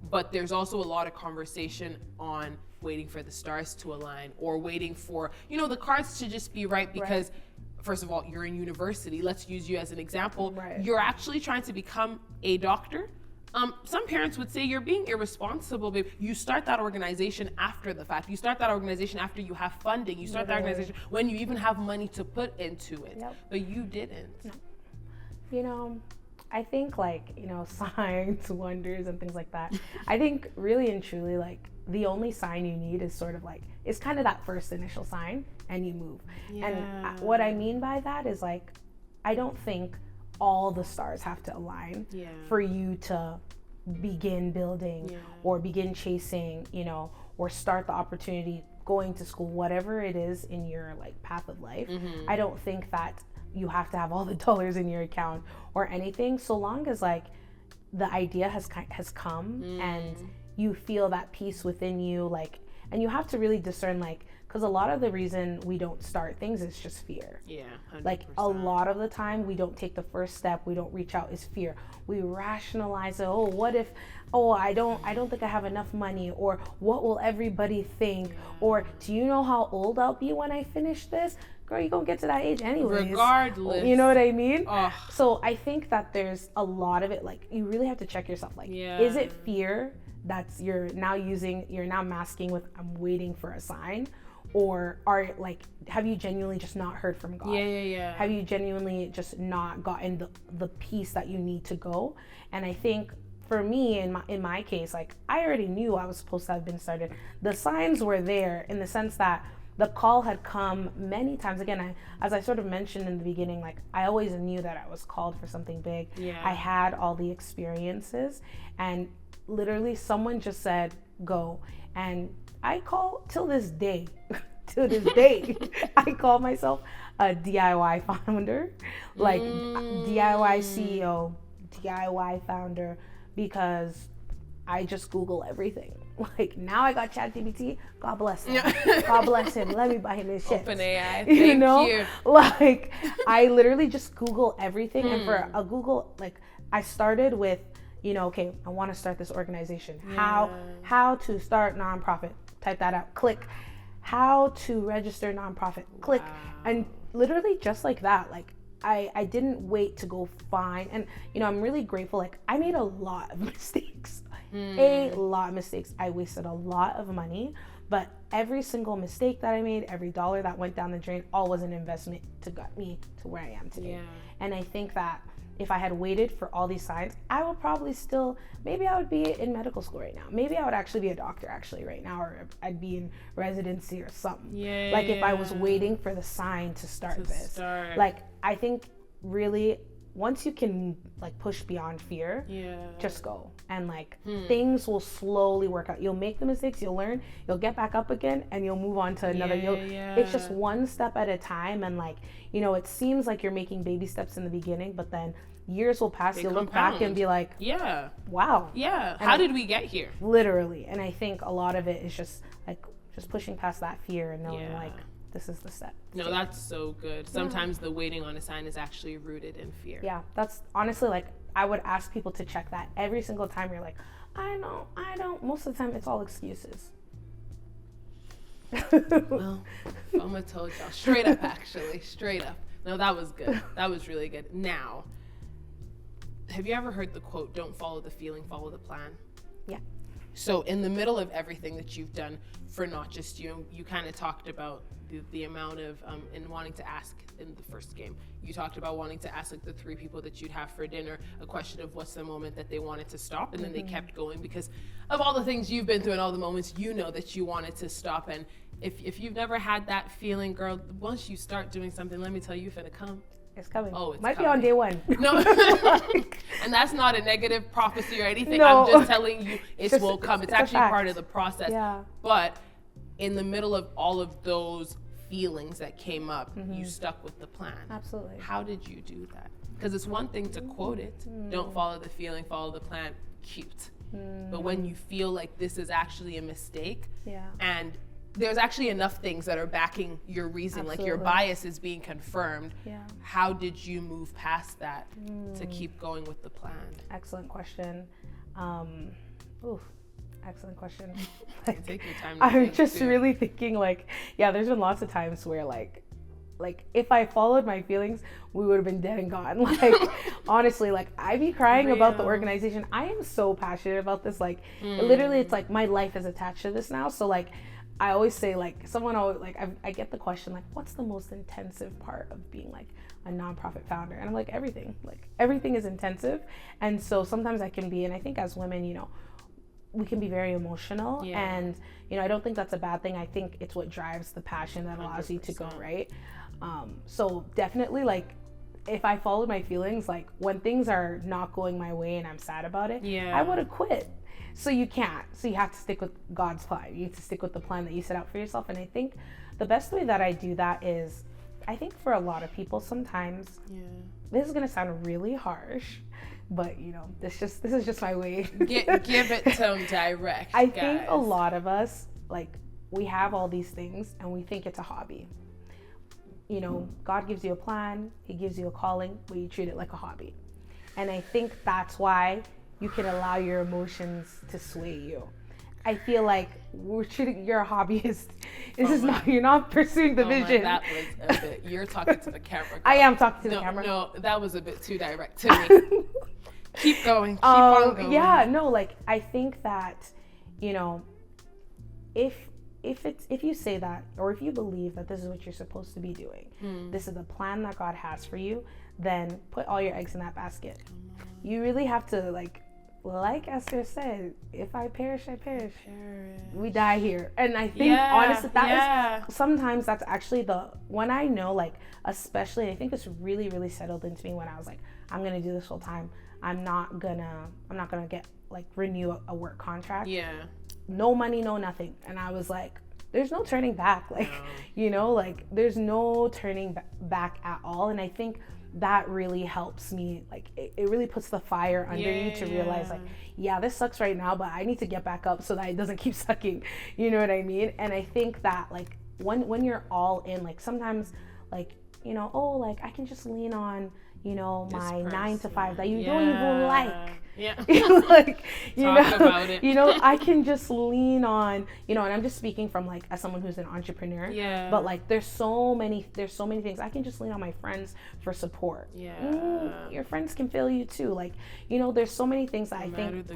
But there's also a lot of conversation on waiting for the stars to align, or waiting for, you know, the cards to just be right, because first of all, you're in university. Let's use you as an example. Right. You're actually trying to become a doctor. Some parents would say you're being irresponsible, babe. You start that organization after the fact. You start that organization after you have funding. You start that organization when you even have money to put into it. Yep. But you didn't. You know, I think like, signs, wonders and things like that. I think really and truly like the only sign you need is sort of like, it's kind of that first initial sign and you move. Yeah. And what I mean by that is like, I don't think all the stars have to align for you to begin building or begin chasing, or start the opportunity, going to school, whatever it is in your like path of life. I don't think that you have to have all the dollars in your account or anything, so long as like the idea has come and you feel that peace within you, like, and you have to really discern, like, because a lot of the reason we don't start things is just fear. 100%. Like a lot of the time we don't take the first step, we don't reach out, is fear. We rationalize it. Oh, what if, I don't think I have enough money, or what will everybody think, or do you know how old I'll be when I finish this? Girl, you're gonna get to that age anyways. Regardless. You know what I mean? Ugh. So I think that there's a lot of it, like, you really have to check yourself. Like, is it fear that's you're now masking with, I'm waiting for a sign? Or have you genuinely just not heard from God? Have you genuinely just not gotten the peace that you need to go? And I think for me, in my case, like, I already knew I was supposed to have been started. The signs were there in the sense that the call had come many times. Again, as I sort of mentioned in the beginning, like, I always knew that I was called for something big. I had all the experiences, and literally someone just said, go. And I call till this day, I call myself a DIY founder, like DIY CEO, DIY founder, because I just Google everything. Like, now I got ChatGPT. God bless him. God bless him. Let me buy him his shit. OpenAI. Thank you. Like, I literally just Google everything. And for a Google, like, I started with, okay, I want to start this organization. How to start nonprofit. Type that out. Click. How to register nonprofit. Click. And literally just like that, like, I didn't wait to go find, and I'm really grateful. Like, I made a lot of mistakes. A lot of mistakes. I wasted a lot of money, but every single mistake that I made, every dollar that went down the drain, all was an investment to get me to where I am today. And I think that if I had waited for all these signs, I would probably maybe I would be in medical school right now. Maybe I would actually be a doctor right now, or I'd be in residency or something. If I was waiting for the sign to start this. Like, I think really, once you can like push beyond fear, just go. And like things will slowly work out. You'll make the mistakes, you'll learn, you'll get back up again, and you'll move on to another. It's just one step at a time. And like, it seems like you're making baby steps in the beginning, but then years will pass, you'll look back and be like, wow. How did we get here? Literally. And I think a lot of it is just like, just pushing past that fear and knowing like, this is the step. No, that's so good. Sometimes the waiting on a sign is actually rooted in fear. Yeah, that's honestly, like, I would ask people to check that every single time. You're like, I don't. Most of the time, it's all excuses. Well, Foma told y'all straight up, actually, straight up. No, that was good. That was really good. Now, have you ever heard the quote, don't follow the feeling, follow the plan? Yeah. So in the middle of everything that you've done for Not Just You, you kind of talked about the amount of, and wanting to ask in the first game, you talked about wanting to ask like the 3 people that you'd have for dinner a question of what's the moment that they wanted to stop, and then they kept going because of all the things you've been through and all the moments that you wanted to stop. And if you've never had that feeling, girl, once you start doing something, let me tell you, it's gonna come. It's coming. Oh, it's might coming. be on day 1. No, and that's not a negative prophecy or anything. No. I'm just telling you, it will come. It's actually part of the process. Yeah. But in the middle of all of those feelings that came up, you stuck with the plan. Absolutely. How did you do that? Because it's one thing to quote it, don't follow the feeling, follow the plan, cute. But when you feel like this is actually a mistake, and there's actually enough things that are backing your reason, like your bias is being confirmed, how did you move past that to keep going with the plan? Excellent question. Excellent question. Take your time. I'm just really thinking, like, there's been lots of times where like if I followed my feelings, we would have been dead and gone. Like, honestly, like, I be crying about the organization. I am so passionate about this. Like, literally, it's like my life is attached to this now. So like, I always say, like, someone always, like, I get the question, like, what's the most intensive part of being, like, a nonprofit founder? And I'm like, everything. Like, everything is intensive. And so sometimes I can be, and I think as women, you know, we can be very emotional. Yeah. And, you know, I don't think that's a bad thing. I think it's what drives the passion that allows 100%. You to go, right? So definitely, like, if I followed my feelings, like, when things are not going my way and I'm sad about it, I would have quit. So you can't. So you have to stick with God's plan. You need to stick with the plan that you set out for yourself. And I think the best way that I do that is, I think for a lot of people sometimes, this is going to sound really harsh, but, you know, this is just my way. Give it to them direct, I think a lot of us, like, we have all these things and we think it's a hobby. You know, God gives you a plan, he gives you a calling, but you treat it like a hobby. And I think that's why you can allow your emotions to sway you. I feel like we're treating, you're a hobbyist. This is not, you're not pursuing the vision. That was a bit, you're talking to the camera. Girl. I am talking to the camera. No, that was a bit too direct to me. Keep going, keep on going. Yeah, no, like, I think that, you know, if you say that, or if you believe that this is what you're supposed to be doing, this is the plan that God has for you, then put all your eggs in that basket. You really have to, like Esther said, if I perish, I perish. We die here. And I think, honestly, that is, sometimes that's actually when I know, like, especially, I think this really, really settled into me when I was like, I'm going to do this full time. I'm not gonna get, like, renew a work contract. No money, no nothing. And I was like, there's no turning back. Like, you know, like, there's no turning back at all. And I think that really helps me. Like, it really puts the fire under you to realize, like, this sucks right now, but I need to get back up so that it doesn't keep sucking. You know what I mean? And I think that, like, when you're all in, like, sometimes, like, you know, oh, like, I can just lean on, you know, my 9 to 5 that you don't even like. Like, Talk about it. You know, I can just lean on, you know, and I'm just speaking from, like, as someone who's an entrepreneur. But, like, there's so many things. I can just lean on my friends for support. Your friends can fail you too. Like, you know, there's so many things that I think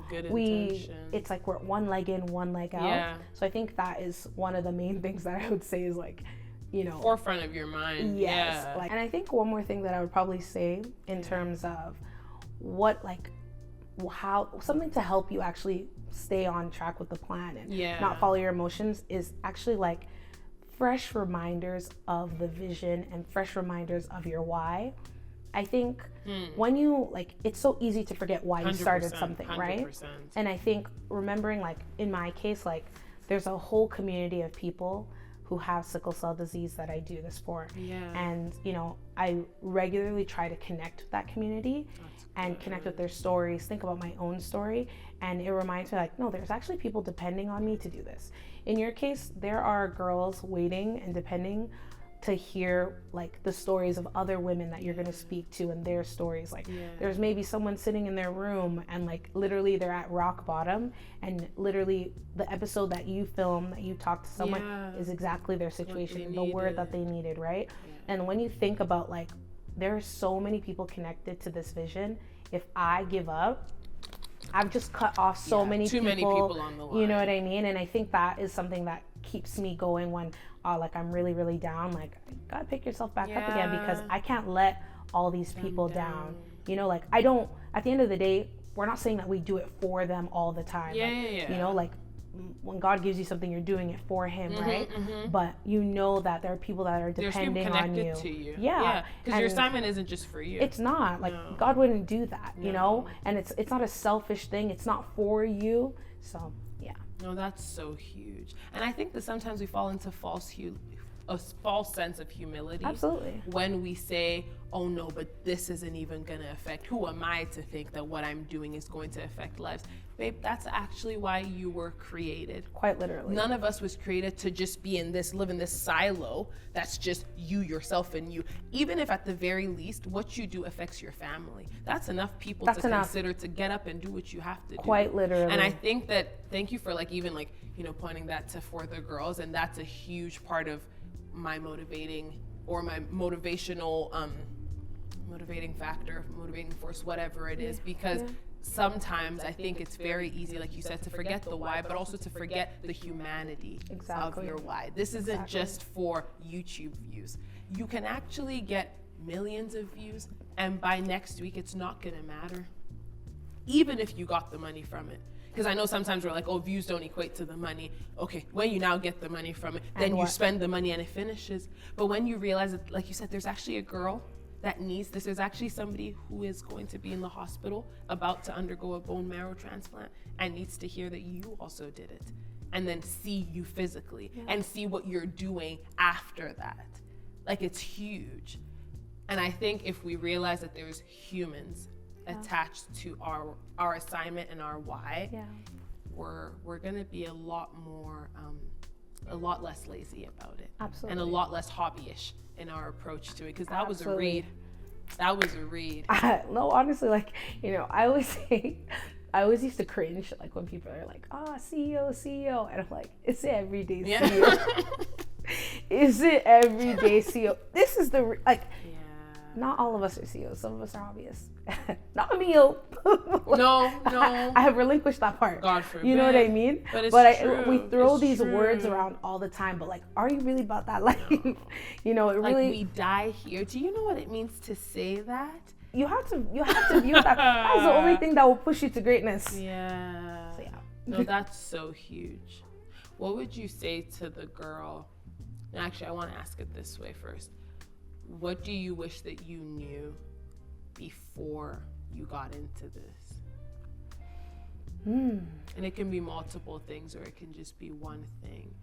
it's like we're one leg in, one leg out. So I think that is one of the main things that I would say is, like, you know, forefront of your mind. Like, and I think one more thing that I would probably say in terms of what, like, how something to help you actually stay on track with the plan and not follow your emotions is actually, like, fresh reminders of the vision and fresh reminders of your why. I think when you, like, it's so easy to forget why you started something, 100%. Right? And I think remembering, like, in my case, like, there's a whole community of people who have sickle cell disease that I do this for. And, you know, I regularly try to connect with that community and connect with their stories, think about my own story. And it reminds me, like, no, there's actually people depending on me to do this. In your case, there are girls waiting and depending to hear, like, the stories of other women that you're going to speak to and their stories. Like, there's maybe someone sitting in their room and, like, literally they're at rock bottom, and literally the episode that you film, that you talk to someone is exactly their situation, the word that they needed, right? And when you think about, like, there are so many people connected to this vision. If I give up, I've just cut off so many people. Too many people on the line. You know what I mean? And I think that is something that keeps me going when, like, I'm really, really down. Like, you gotta pick yourself back up again, because I can't let all these people down. You know, like, I don't, at the end of the day, we're not saying that we do it for them all the time. You know, like, when God gives you something, you're doing it for him, right? But you know that there are people that are depending on you. To you. Because your assignment isn't just for you. It's not. Like, God wouldn't do that, you know? And it's not a selfish thing. It's not for you. So, no, that's so huge. And I think that sometimes we fall into a false sense of humility. Absolutely. When we say, oh no, but this isn't even going to affect, who am I to think that what I'm doing is going to affect lives? Babe, that's actually why you were created. Quite literally. None of us was created to just live in this silo that's just you, yourself, and you. Even if at the very least, what you do affects your family. That's enough people to consider to get up and do what you have to do. Quite literally. And I think that, thank you for, like, even, like, you know, pointing that to For the Girls, and that's a huge part of my motivating factor, motivating force, whatever it is, because sometimes I think it's very easy, like you said, to forget the why, but also to forget the humanity of your why. This isn't just for YouTube views. You can actually get millions of views, and by next week, it's not gonna matter, even if you got the money from it. Because I know sometimes we're like, oh, views don't equate to the money. Okay, when you now get the money from it, then you spend the money and it finishes. But when you realize that, like you said, there's actually a girl that needs this. There's actually somebody who is going to be in the hospital about to undergo a bone marrow transplant and needs to hear that you also did it, and then see you physically and see what you're doing after that. Like, it's huge. And I think if we realize that there's humans attached to our assignment and our why, we're gonna be a lot less lazy about it. Absolutely. And a lot less hobbyish in our approach to it, because that was a read. That was a read. No, honestly, like, you know, I always used to cringe, like, when people are like, CEO, and I'm like, it's everyday CEO. Is it everyday CEO? This is the, like, not all of us are CEOs. Some of us are hobbyists. Not me. No. I have relinquished that part. God forbid. You know what I mean? But it's true. We throw it's these true. words around all the time, but like, are you really about that life? No. You know, it like, really. We die here. Do you know what it means to say that? You have to view that. That's the only thing that will push you to greatness. Yeah. So, yeah. No, that's so huge. What would you say to the girl? And actually, I want to ask it this way first. What do you wish that you knew before you got into this? And it can be multiple things, or it can just be one thing.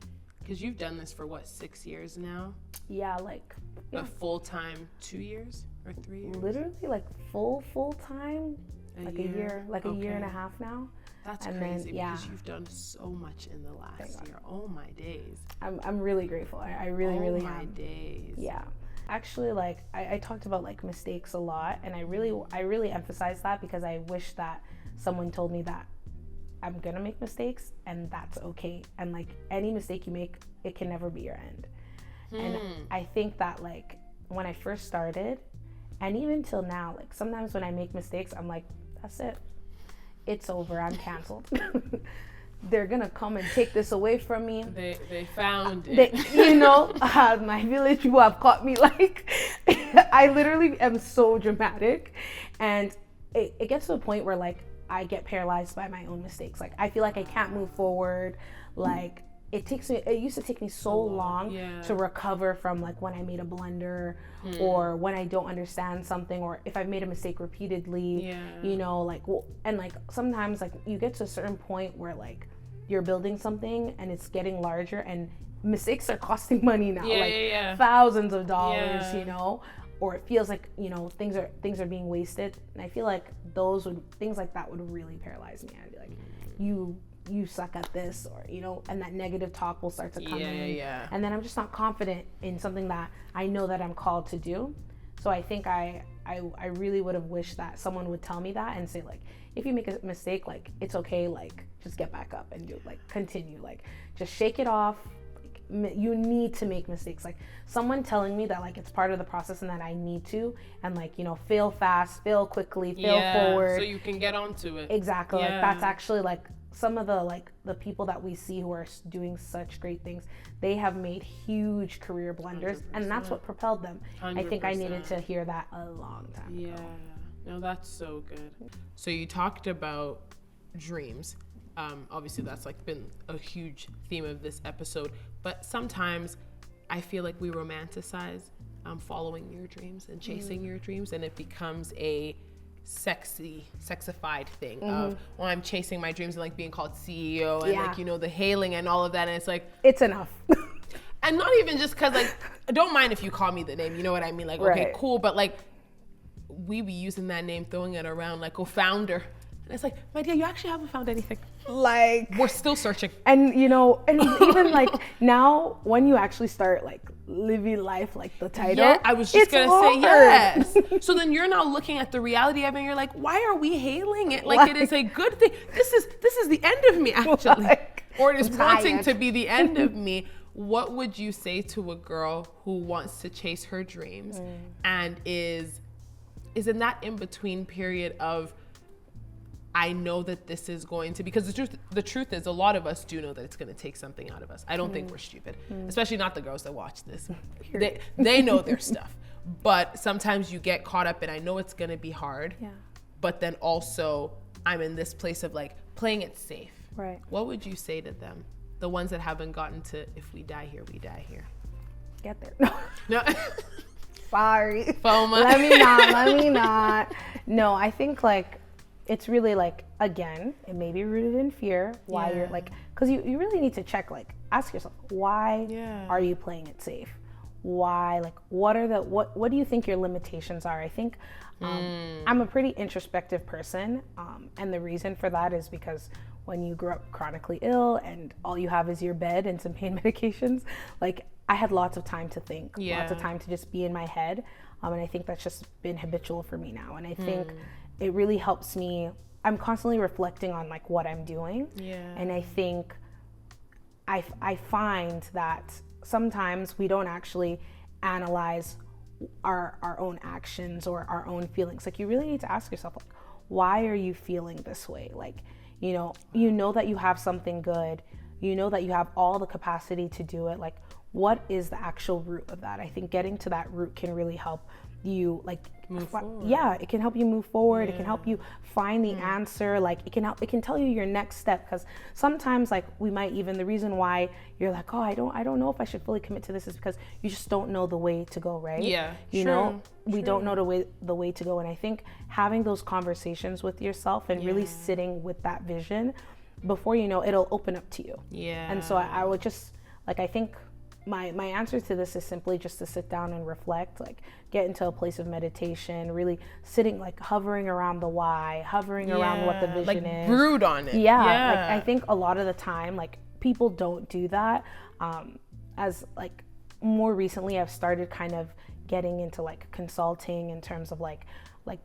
Because you've done this for what, 6 years now? Yeah, like. But full time, 2 years or 3 years? Literally, like full time, a year and a half now. That's and crazy, then, because you've done so much in the last year. Oh my days. I'm really grateful. I really am. Oh my days. Yeah. Actually, like, I talked about like mistakes a lot, and I really emphasize that, because I wish that someone told me that I'm gonna make mistakes and that's okay, and like, any mistake you make, it can never be your end. And I think that, like, when I first started, and even till now, like, sometimes when I make mistakes, I'm like, that's it, it's over, I'm canceled. They're gonna come and take this away from me. They found it. You know, my village people have caught me. Like, I literally am so dramatic, and it gets to a point where, like, I get paralyzed by my own mistakes. Like, I feel like I can't move forward. Like, it used to take me so long to recover from, like, when I made a blunder, or when I don't understand something, or if I've made a mistake repeatedly, you know, like, and like, sometimes, like, you get to a certain point where, like, you're building something and it's getting larger, and mistakes are costing money now, thousands of dollars, you know, or it feels like, you know, things are being wasted. And I feel like things like that would really paralyze me. I'd be like, you suck at this, or, you know, and that negative talk will start to come in. And then I'm just not confident in something that I know that I'm called to do. So I think I really would have wished that someone would tell me that and say, like, if you make a mistake, like, it's okay, like, just get back up and do, like, continue, like, just shake it off. Like, you need to make mistakes. Like, someone telling me that, like, it's part of the process and that I need to, and, like, you know, fail fast, fail quickly, fail forward, so you can get onto it. Exactly. Like, that's actually, like, some of the people that we see who are doing such great things, they have made huge career blunders, 100%. And that's what propelled them. 100%. I think I needed to hear that a long time ago. No, that's so good. So you talked about dreams. Obviously that's, like, been a huge theme of this episode, but sometimes I feel like we romanticize following your dreams and chasing your dreams, and it becomes a sexified thing of, well, I'm chasing my dreams, and, like, being called CEO and like, you know, the hailing and all of that, and it's like, it's enough. And not even just because, like, I don't mind if you call me the name, you know what I mean, like, okay, cool, but, like, we be using that name, throwing it around like, oh, founder, and it's like, my dear, you actually haven't found anything. Like, we're still searching. And, you know, and even like now, when you actually start, like, living life, like the title, I was just gonna say yes. So then you're now looking at the reality of it, and you're like, why are we hailing it like, it is a good thing? This is the end of me, actually, like, or it is wanting to be the end of me. What would you say to a girl who wants to chase her dreams and is in that in-between period of I know that this is going to, because the truth is a lot of us do know that it's going to take something out of us. I don't think we're stupid, especially not the girls that watch this. They know their stuff, but sometimes you get caught up in, I know it's going to be hard, but then also I'm in this place of like playing it safe. Right. What would you say to them? The ones that haven't gotten to, if we die here, we die here. Get there. No. Sorry. Foma. Let me not. No, I think like, it's really like, again, it may be rooted in fear, why you're like, because you really need to check, like, ask yourself, why are you playing it safe? Why, like, what do you think your limitations are? I think I'm a pretty introspective person, and the reason for that is because when you grow up chronically ill and all you have is your bed and some pain medications, like, I had lots of time to think, lots of time to just be in my head, and I think that's just been habitual for me now, and I think it really helps me. I'm constantly reflecting on like what I'm doing, and I think I find that sometimes we don't actually analyze our own actions or our own feelings. Like, you really need to ask yourself, like, why are you feeling this way? Like, you know that you have something good, you know that you have all the capacity to do it. Like, what is the actual root of that? I think getting to that root can really help you, like, move forward. It can help you move forward. It can help you find the answer. Like, it can tell you your next step, because sometimes, like, we might even, the reason why you're like, oh, I don't know if I should fully commit to this is because you just don't know the way to go, right? You know, we don't know the way to go. And I think having those conversations with yourself and really sitting with that vision, before you know, it'll open up to you. And so I would just, like, I think my answer to this is simply just to sit down and reflect, like, get into a place of meditation, really sitting, like, hovering around the why, hovering around what the vision is. Brood on it. Like, I think a lot of the time, like, people don't do that. As, like, more recently, I've started kind of getting into, like, consulting in terms of like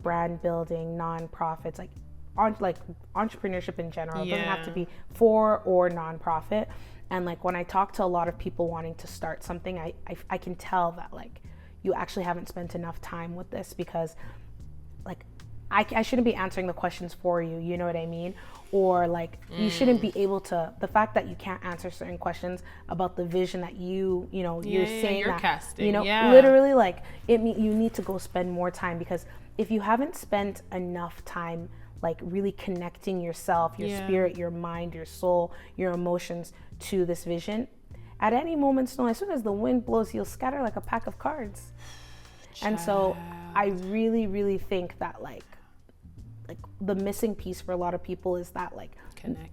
brand building, nonprofits, like entrepreneurship in general. It doesn't have to be for or nonprofit. And, like, when I talk to a lot of people wanting to start something, I can tell that, like, you actually haven't spent enough time with this, because, like, I shouldn't be answering the questions for you, you know what I mean? Or, like, you shouldn't be able to, the fact that you can't answer certain questions about the vision that you're saying you're that, casting, literally, like, you need to go spend more time, because if you haven't spent enough time, like, really connecting yourself, your spirit, your mind, your soul, your emotions to this vision, at any moment's notice, as soon as the wind blows, you'll scatter like a pack of cards. And so I really, really think that, like the missing piece for a lot of people is that, like,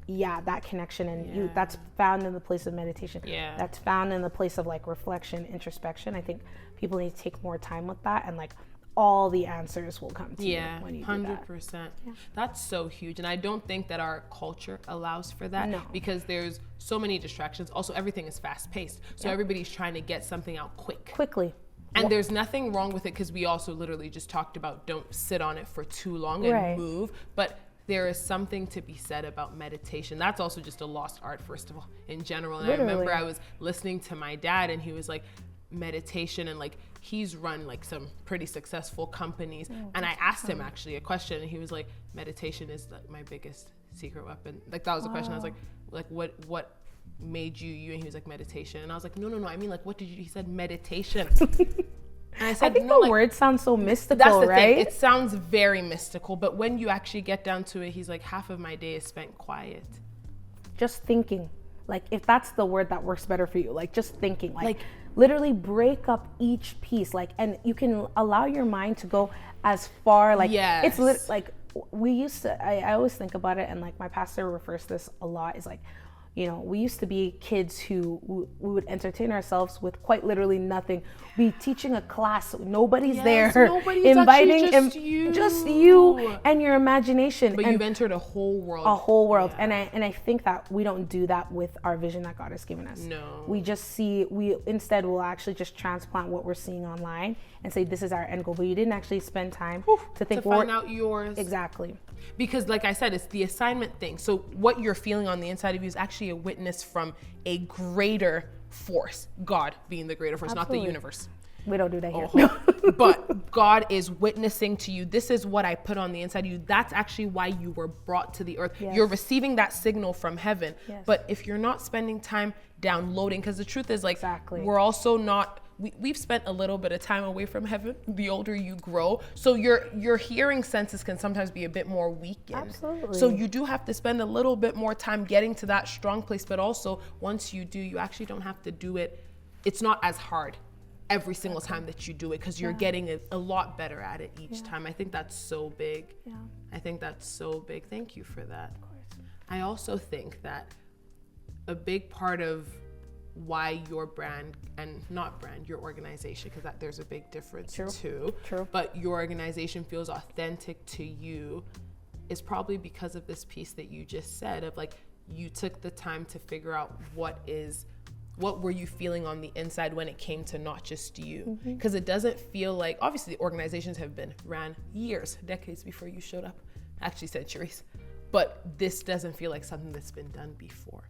that connection, and that's found in the place of meditation. That's found in the place of, like, reflection, introspection. I think people need to take more time with that, and, like, all the answers will come to you when you 100%. Do that. That's so huge, and I don't think that our culture allows for that, because there's so many distractions. Also, everything is fast paced, so everybody's trying to get something out quickly. And there's nothing wrong with it, because we also literally just talked about don't sit on it for too long and move, but there is something to be said about meditation. That's also just a lost art, first of all, in general. And I remember I was listening to my dad, and he was like, meditation, and, like, he's run, like, some pretty successful companies, and I asked him actually a question, and he was like, meditation is, like, my biggest secret weapon. Like, that was the question. I was like what made you? And he was like, meditation. And I was like, no, I mean, like, what did you? He said meditation. And I said, I think the word sounds so mystical, that's the right? thing. It sounds very mystical, but when you actually get down to it, he's like, half of my day is spent quiet, just thinking. Like, if that's the word that works better for you, like, just thinking, like literally break up each piece, like, and you can allow your mind to go as far, like, it's like, we used to, I always think about it, and, like, my pastor refers to this a lot, is like, you know, we used to be kids who we would entertain ourselves with quite literally nothing. Be teaching a class, nobody's there, nobody's inviting just you and your imagination. But and you've entered a whole world. And I think that we don't do that with our vision that God has given us. No. We instead will actually just transplant what we're seeing online and say, this is our end goal. But you didn't actually spend time to think, to find out yours. Exactly. Because, like I said, it's the assignment thing. So what you're feeling on the inside of you is actually a witness from a greater force, God being the greater force, not the universe. We don't do that here. But God is witnessing to you. This is what I put on the inside of you. That's actually why you were brought to the earth. Yes. You're receiving that signal from heaven. Yes. But if you're not spending time downloading, because the truth is, like, Exactly. we're also not, we've spent a little bit of time away from heaven the older you grow. So your hearing senses can sometimes be a bit more weakened. Absolutely. So you do have to spend a little bit more time getting to that strong place. But also, once you do, you actually don't have to do it. It's not as hard every single time that you do it, because you're getting a lot better at it each time. I think that's so big. Yeah. I think that's so big. Thank you for that. Of course. I also think that a big part of why your brand, and not brand, your organization, because there's a big difference too. True. But your organization feels authentic to you is probably because of this piece that you just said of, like, you took the time to figure out what were you feeling on the inside when it came to not just you. Because it doesn't feel like, obviously organizations have been ran years, decades before you showed up, actually centuries, but this doesn't feel like something that's been done before.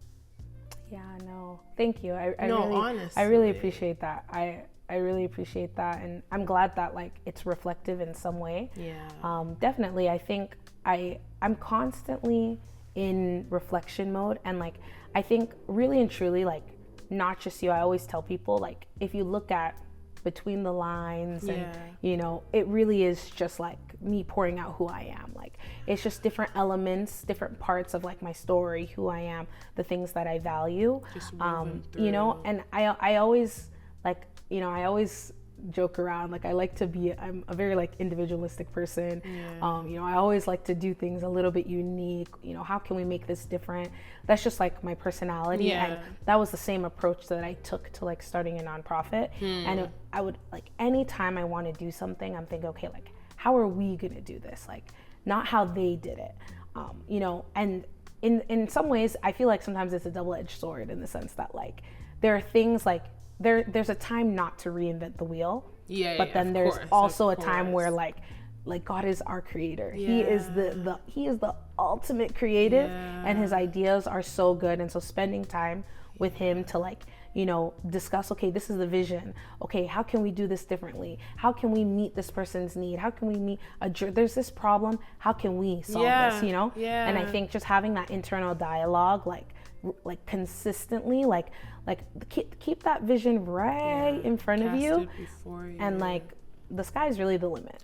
Yeah, no, thank you. I No, really, honestly. I really appreciate that. I really appreciate that, and I'm glad that, like, it's reflective in some way. Yeah. Definitely. I think I'm constantly in reflection mode, and, like, I think really and truly, like, not just you, I always tell people, like, if you look at between the lines and, you know, it really is just like me pouring out who I am. Like, it's just different elements, different parts of, like, my story, who I am, the things that I value, Just you know, and I always, like, you know, I always joke around, like, I'm a very, like, individualistic person. You know, I always like to do things a little bit unique. You know, how can we make this different? That's just, like, my personality. And that was the same approach that I took to, like, starting a nonprofit. And I would, like, anytime I want to do something, I'm thinking, okay, like, how are we gonna do this? Like, not how they did it. You know, and in some ways I feel like sometimes it's a double-edged sword, in the sense that, like, there are things like there's a time not to reinvent the wheel. But then there's also a time where, like God is our creator. He is the ultimate creative, and his ideas are so good. And so spending time with him to, like, you know, discuss, okay, this is the vision. Okay, how can we do this differently? How can we meet this person's need? How can we there's this problem, how can we solve this, you know? And I think just having that internal dialogue, like consistently, like keep that vision right in front of you, and, like, the sky's really the limit.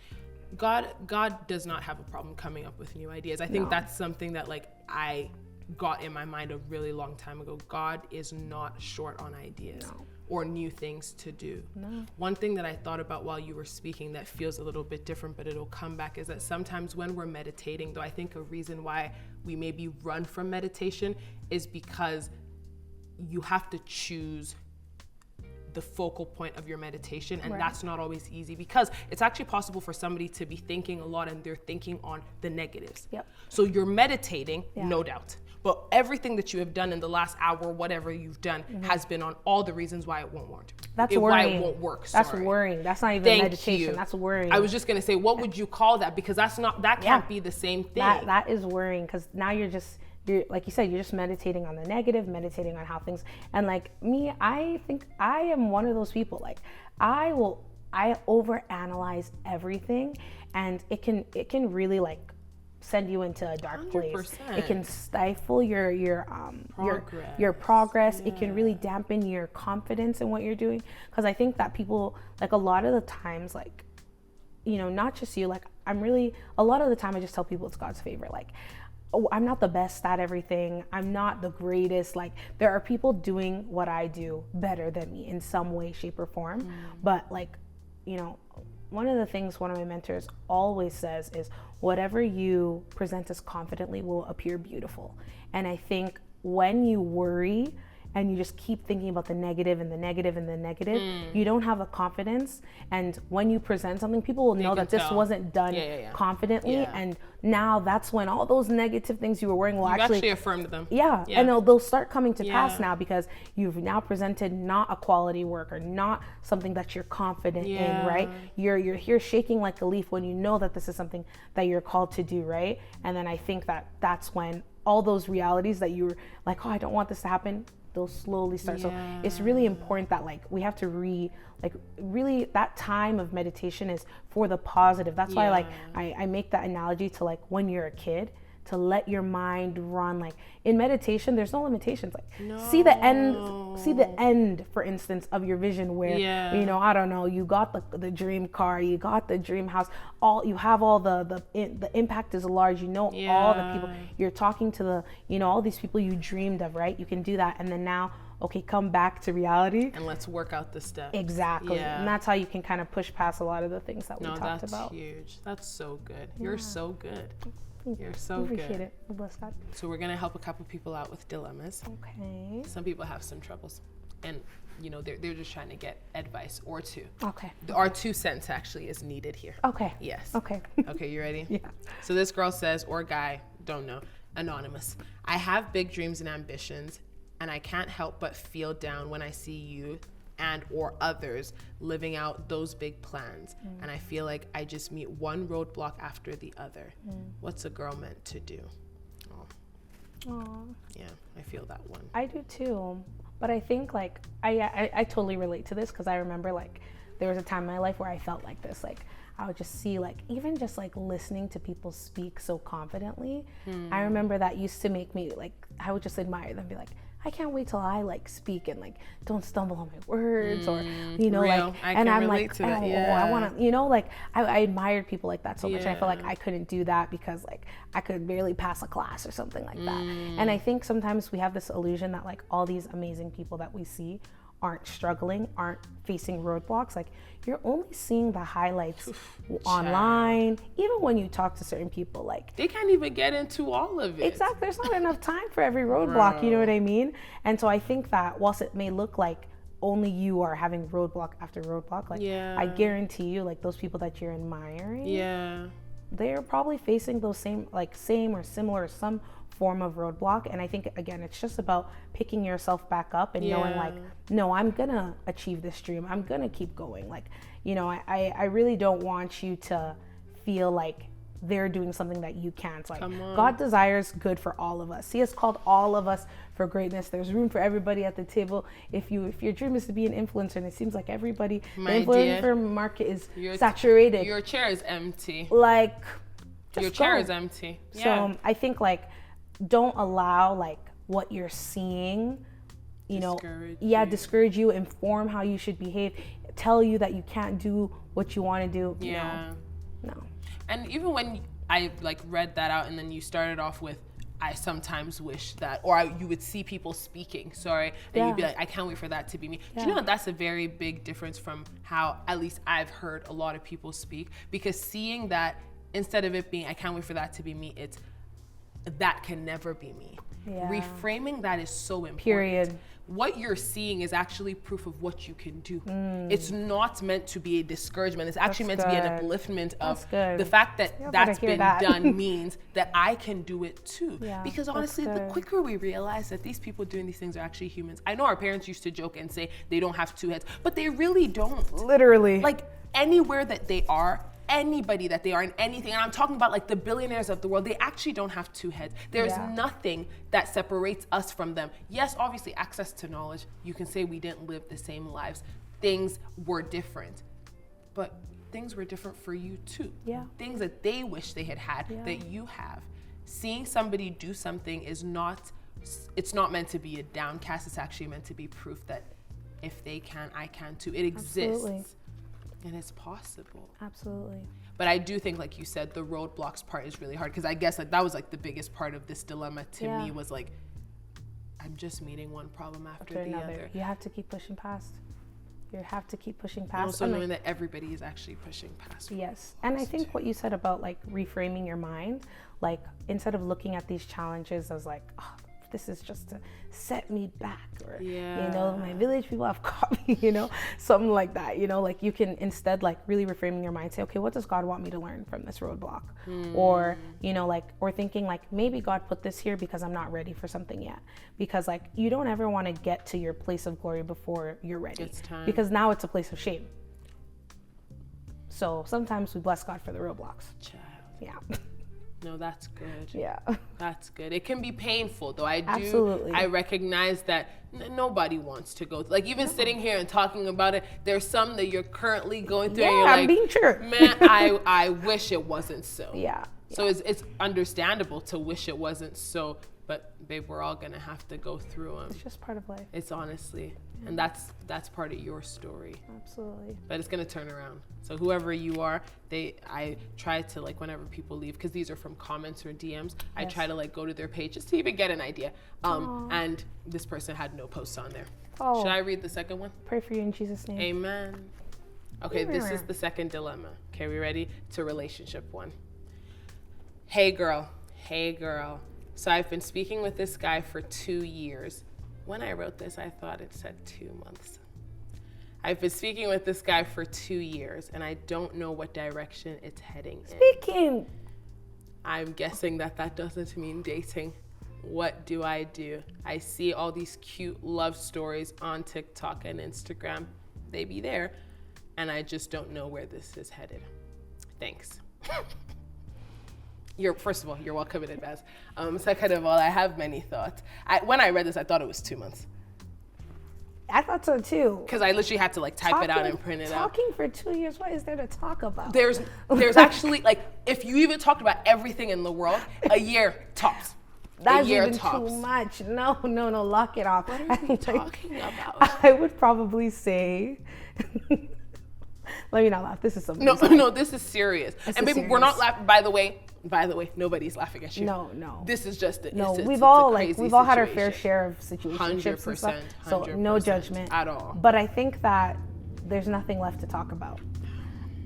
God does not have a problem coming up with new ideas. I think that's something that, like, I got in my mind a really long time ago. God is not short on ideas or new things to do. One thing that I thought about while you were speaking that feels a little bit different, but it'll come back, is that sometimes when we're meditating, though, I think a reason why we maybe run from meditation is because you have to choose the focal point of your meditation, and that's not always easy, because it's actually possible for somebody to be thinking a lot and they're thinking on the negatives. So you're meditating, no doubt, but everything that you have done in the last hour, whatever you've done, has been on all the reasons why it won't work. That's worrying. Why it won't work. That's worrying. That's not even meditation. That's worrying. I was just gonna say, what would you call that? Because that can't be the same thing. That is worrying, because now you're like you said, you're just meditating on the negative, meditating on how things, and, like, me, I think I am one of those people. Like, I overanalyze everything, and it can really, like, send you into a dark 100%. Place. It can stifle your progress. It can really dampen your confidence in what you're doing, because I think that people, like, a lot of the times, like, you know, not just you, like, a lot of the time I just tell people it's God's favor. Like, oh, I'm not the best at everything. I'm not the greatest. Like, there are people doing what I do better than me in some way, shape, or form. But, like, you know, one of the things one of my mentors always says is, whatever you present as confidently will appear beautiful. And I think when you worry and you just keep thinking about the negative and the negative and the negative, you don't have a confidence. And when you present something, people will know that this wasn't done confidently. And now that's when all those negative things you were worrying will actually affirmed them. And they'll start coming to pass now, because you've now presented not a quality work, or not something that you're confident in, right? You're here shaking like a leaf when you know that this is something that you're called to do, right? And then I think that's when all those realities that you were like, oh, I don't want this to happen, they'll slowly start. So it's really important that like we have to really that time of meditation is for the positive. That's why like I make that analogy to like when you're a kid, to let your mind run. Like in meditation, there's no limitations. Like see the end, for instance, of your vision where, you know, I don't know, you got the dream car, you got the dream house, you have all the impact is large, you know, all the people, you're talking to the, you know, all these people you dreamed of, right? You can do that. And then now, okay, come back to reality. And let's work out the steps. Exactly. And that's how you can kind of push past a lot of the things that we talked about. No, that's huge. That's so good. You're so good. You're so good. Appreciate it. Bless God. So we're gonna help a couple people out with dilemmas. Okay. Some people have some troubles, and you know they're just trying to get advice or two. Okay. Our 2 cents actually is needed here. Okay. Yes. Okay. Okay, you ready? Yeah. So this girl says, or guy, don't know, anonymous. I have big dreams and ambitions, and I can't help but feel down when I see you and or others living out those big plans, and I feel like I just meet one roadblock after the other. What's a girl meant to do? Yeah, I feel that one. I do too, but I think like I totally relate to this, because I remember like there was a time in my life where I felt like this. Like I would just see like even just like listening to people speak so confidently, I remember that used to make me like, I would just admire them, be like, I can't wait till I like speak and like don't stumble on my words, or you know, real. like, and I'm like, oh, I want to, you know, like I admired people like that so much. And I felt like I couldn't do that because like I could barely pass a class or something like that. And I think sometimes we have this illusion that like all these amazing people that we see aren't struggling, aren't facing roadblocks. Like you're only seeing the highlights online. Even when you talk to certain people, like they can't even get into all of it. Exactly. There's not enough time for every roadblock. You know what I mean? And so I think that whilst it may look like only you are having roadblock after roadblock, like I guarantee you, like those people that you're admiring, they're probably facing those same or similar, some form of roadblock. And I think again, it's just about picking yourself back up and knowing like, no, I'm gonna achieve this dream, I'm gonna keep going. Like, you know, I really don't want you to feel like they're doing something that you can't. Like God desires good for all of us. He has called all of us for greatness. There's room for everybody at the table. If your dream is to be an influencer, and it seems like everybody, the influencer market is saturated. Your chair is empty. Like your chair is empty. So I think like don't allow like what you're seeing, you know, discourage you, inform how you should behave, tell you that you can't do what you want to do. No. And even when I like read that out, and then you started off with, I sometimes wish that, or you would see people speaking, and you'd be like, I can't wait for that to be me. Do you know that's a very big difference from how at least I've heard a lot of people speak? Because seeing that, instead of it being, I can't wait for that to be me, it's, that can never be me. Reframing that is so important. Period. What you're seeing is actually proof of what you can do. It's not meant to be a discouragement. It's actually meant to be an upliftment of the fact that that's been done means that I can do it too. Because honestly, the quicker we realize that these people doing these things are actually humans. I know our parents used to joke and say they don't have 2 heads, but they really don't. Literally. Like anywhere that they are, anybody that they are in anything, and I'm talking about like the billionaires of the world, they actually don't have 2 heads. There's nothing that separates us from them. Yes, obviously access to knowledge, you can say we didn't live the same lives, things were different, but things were different for you too. Things that they wish they had that you have. Seeing somebody do something is not, it's not meant to be a downcast, it's actually meant to be proof that if they can, I can too. It exists. Absolutely. And it's possible. Absolutely. But I do think, like you said, the roadblocks part is really hard, because I guess like that was like the biggest part of this dilemma to me, was like, I'm just meeting one problem after the other. You have to keep pushing past. You have to keep pushing past. Also knowing that everybody is actually pushing past. Yes. And I think what you said about like reframing your mind, like instead of looking at these challenges as like, oh, this is just to set me back, or you know, my village people have caught me, you know, something like that, you know, like you can instead like really reframing your mind, say, okay, what does God want me to learn from this roadblock? Or, you know, like, or thinking like maybe God put this here because I'm not ready for something yet, because like you don't ever want to get to your place of glory before you're ready. It's time. Because now it's a place of shame. So sometimes we bless God for the roadblocks. Child. Yeah. No, that's good. Yeah. That's good. It can be painful, though. Absolutely. I recognize that nobody wants to go. Like, even sitting here and talking about it, there's some that you're currently going through. Yeah, and you're I'm like, being true. Man, I wish it wasn't so. Yeah. So it's understandable to wish it wasn't so, but babe, we're all gonna have to go through them. It's just part of life. It's honestly, and that's part of your story. Absolutely. But it's gonna turn around. So whoever you are, I try to, like, whenever people leave, because these are from comments or DMs, I try to like go to their page just to even get an idea. And this person had no posts on there. Oh. Should I read the second one? Pray for you in Jesus' name. Amen. Okay, this is the second dilemma. Okay, we ready? To relationship one. Hey girl. So I've been speaking with this guy for 2 years. When I wrote this, I thought it said 2 months. I've been speaking with this guy for 2 years, and I don't know what direction it's heading in. Speaking. I'm guessing that doesn't mean dating. What do? I see all these cute love stories on TikTok and Instagram. They be there, and I just don't know where this is headed. Thanks. First of all, you're welcome in advance. Second of all, I have many thoughts. When I read this, I thought it was 2 months. I thought so too. Because I literally had to like type it out and print it out. Talking for 2 years, what is there to talk about? There's actually, like, if you even talked about everything in the world, a year tops. That's a year even tops. too much. No, lock it off. What are you talking about? I would probably say, let me not laugh. This is something. No, this is serious. This and is baby, serious. we're not laughing. By the way, nobody's laughing at you. No. This is just it. No, it's we've a all crazy had our situation. fair share of situationships and stuff. 100%, So no judgment at all. But I think that there's nothing left to talk about.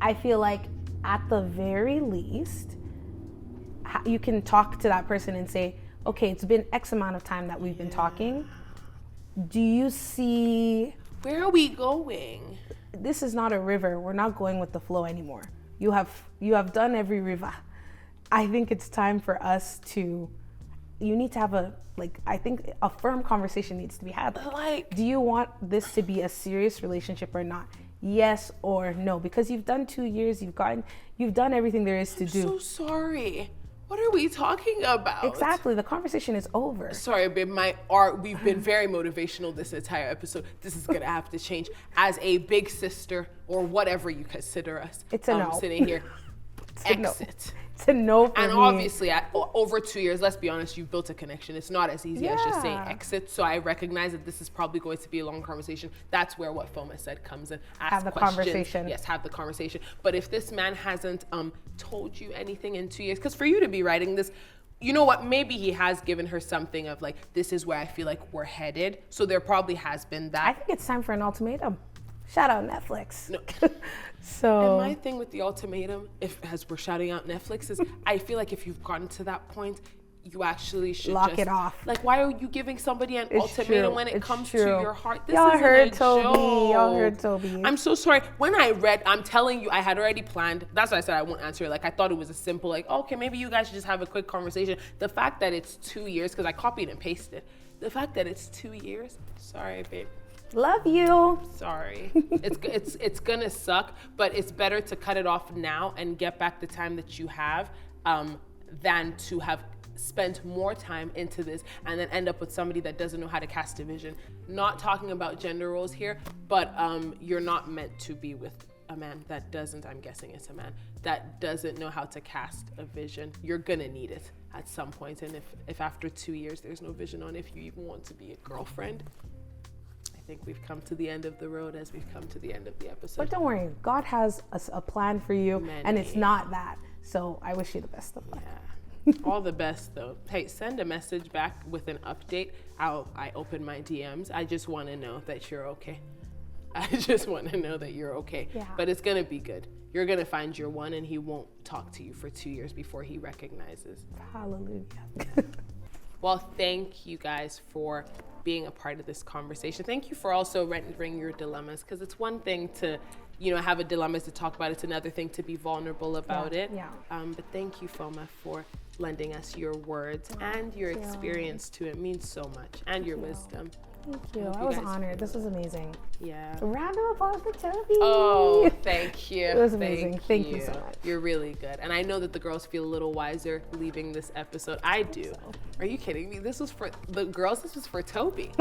I feel like at the very least, you can talk to that person and say, okay, it's been X amount of time that we've been talking. Do you see? Where are we going? This is not a river. We're not going with the flow anymore. You have done every river. I think it's time for us to, you need to have I think a firm conversation needs to be had. Like, do you want this to be a serious relationship or not? Yes or no? Because you've done 2 years, you've done everything there is to do. I'm so sorry. What are we talking about? Exactly, the conversation is over. Sorry, babe, we've been very motivational this entire episode. This is gonna have to change. As a big sister, or whatever you consider us, it's a no. Sitting here, exit. No. It's a no for and me. obviously, over 2 years, let's be honest, you've built a connection. It's not as easy as just saying exit. So I recognize that this is probably going to be a long conversation. That's where what Foma said comes in. Ask have the questions. Conversation. Yes, have the conversation. But if this man hasn't told you anything in 2 years, because for you to be writing this, you know what, maybe he has given her something of like, this is where I feel like we're headed. So there probably has been that. I think it's time for an ultimatum. Shout out Netflix. No. So. And my thing with the ultimatum, as we're shouting out Netflix, is I feel like if you've gotten to that point, you actually should lock it off. Like, why are you giving somebody an ultimatum when it comes to your heart? This Y'all isn't heard a Toby. joke. Y'all heard Toby. I'm so sorry. When I read, I'm telling you, I had already planned. That's why I said I won't answer it. Like, I thought it was a simple, like, okay, maybe you guys should just have a quick conversation. The fact that it's 2 years, because I copied and pasted. The fact that it's 2 years, sorry, babe. Love you. Sorry. It's gonna suck, but it's better to cut it off now and get back the time that you have than to have spent more time into this and then end up with somebody that doesn't know how to cast a vision. Not talking about gender roles here, but you're not meant to be with a man that doesn't, I'm guessing it's a man, that doesn't know how to cast a vision. You're gonna need it at some point. And if after 2 years there's no vision on if you even want to be a girlfriend, I think we've come to the end of the road as we've come to the end of the episode. But don't worry, God has a plan for you, and it's not that. So I wish you the best of luck. Yeah. All the best, though. Hey, send a message back with an update. I open my DMs. I just want to know that you're okay. I just want to know that you're okay. Yeah. But it's going to be good. You're going to find your one, and he won't talk to you for 2 years before he recognizes. Hallelujah. Well, thank you guys for being a part of this conversation. Thank you for also rendering your dilemmas, because it's one thing to, have a dilemma to talk about. It's another thing to be vulnerable about it. Yeah. But thank you, Foma, for lending us your words and your experience too. It means so much, and your wisdom. Thank you. hope I you was guys honored. feel This was amazing. Yeah. Round of applause for Toby. Oh, thank you. It was amazing. Thank you so much. You're really good. And I know that the girls feel a little wiser leaving this episode. I do. Are you kidding me? This was for the girls. This was for Toby.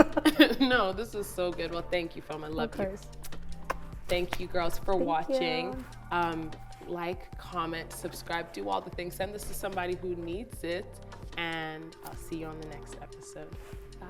No, this is so good. Well, thank you, Foma. I love you. Thank you, girls, for watching. Like, comment, subscribe, do all the things. Send this to somebody who needs it. And I'll see you on the next episode. Bye.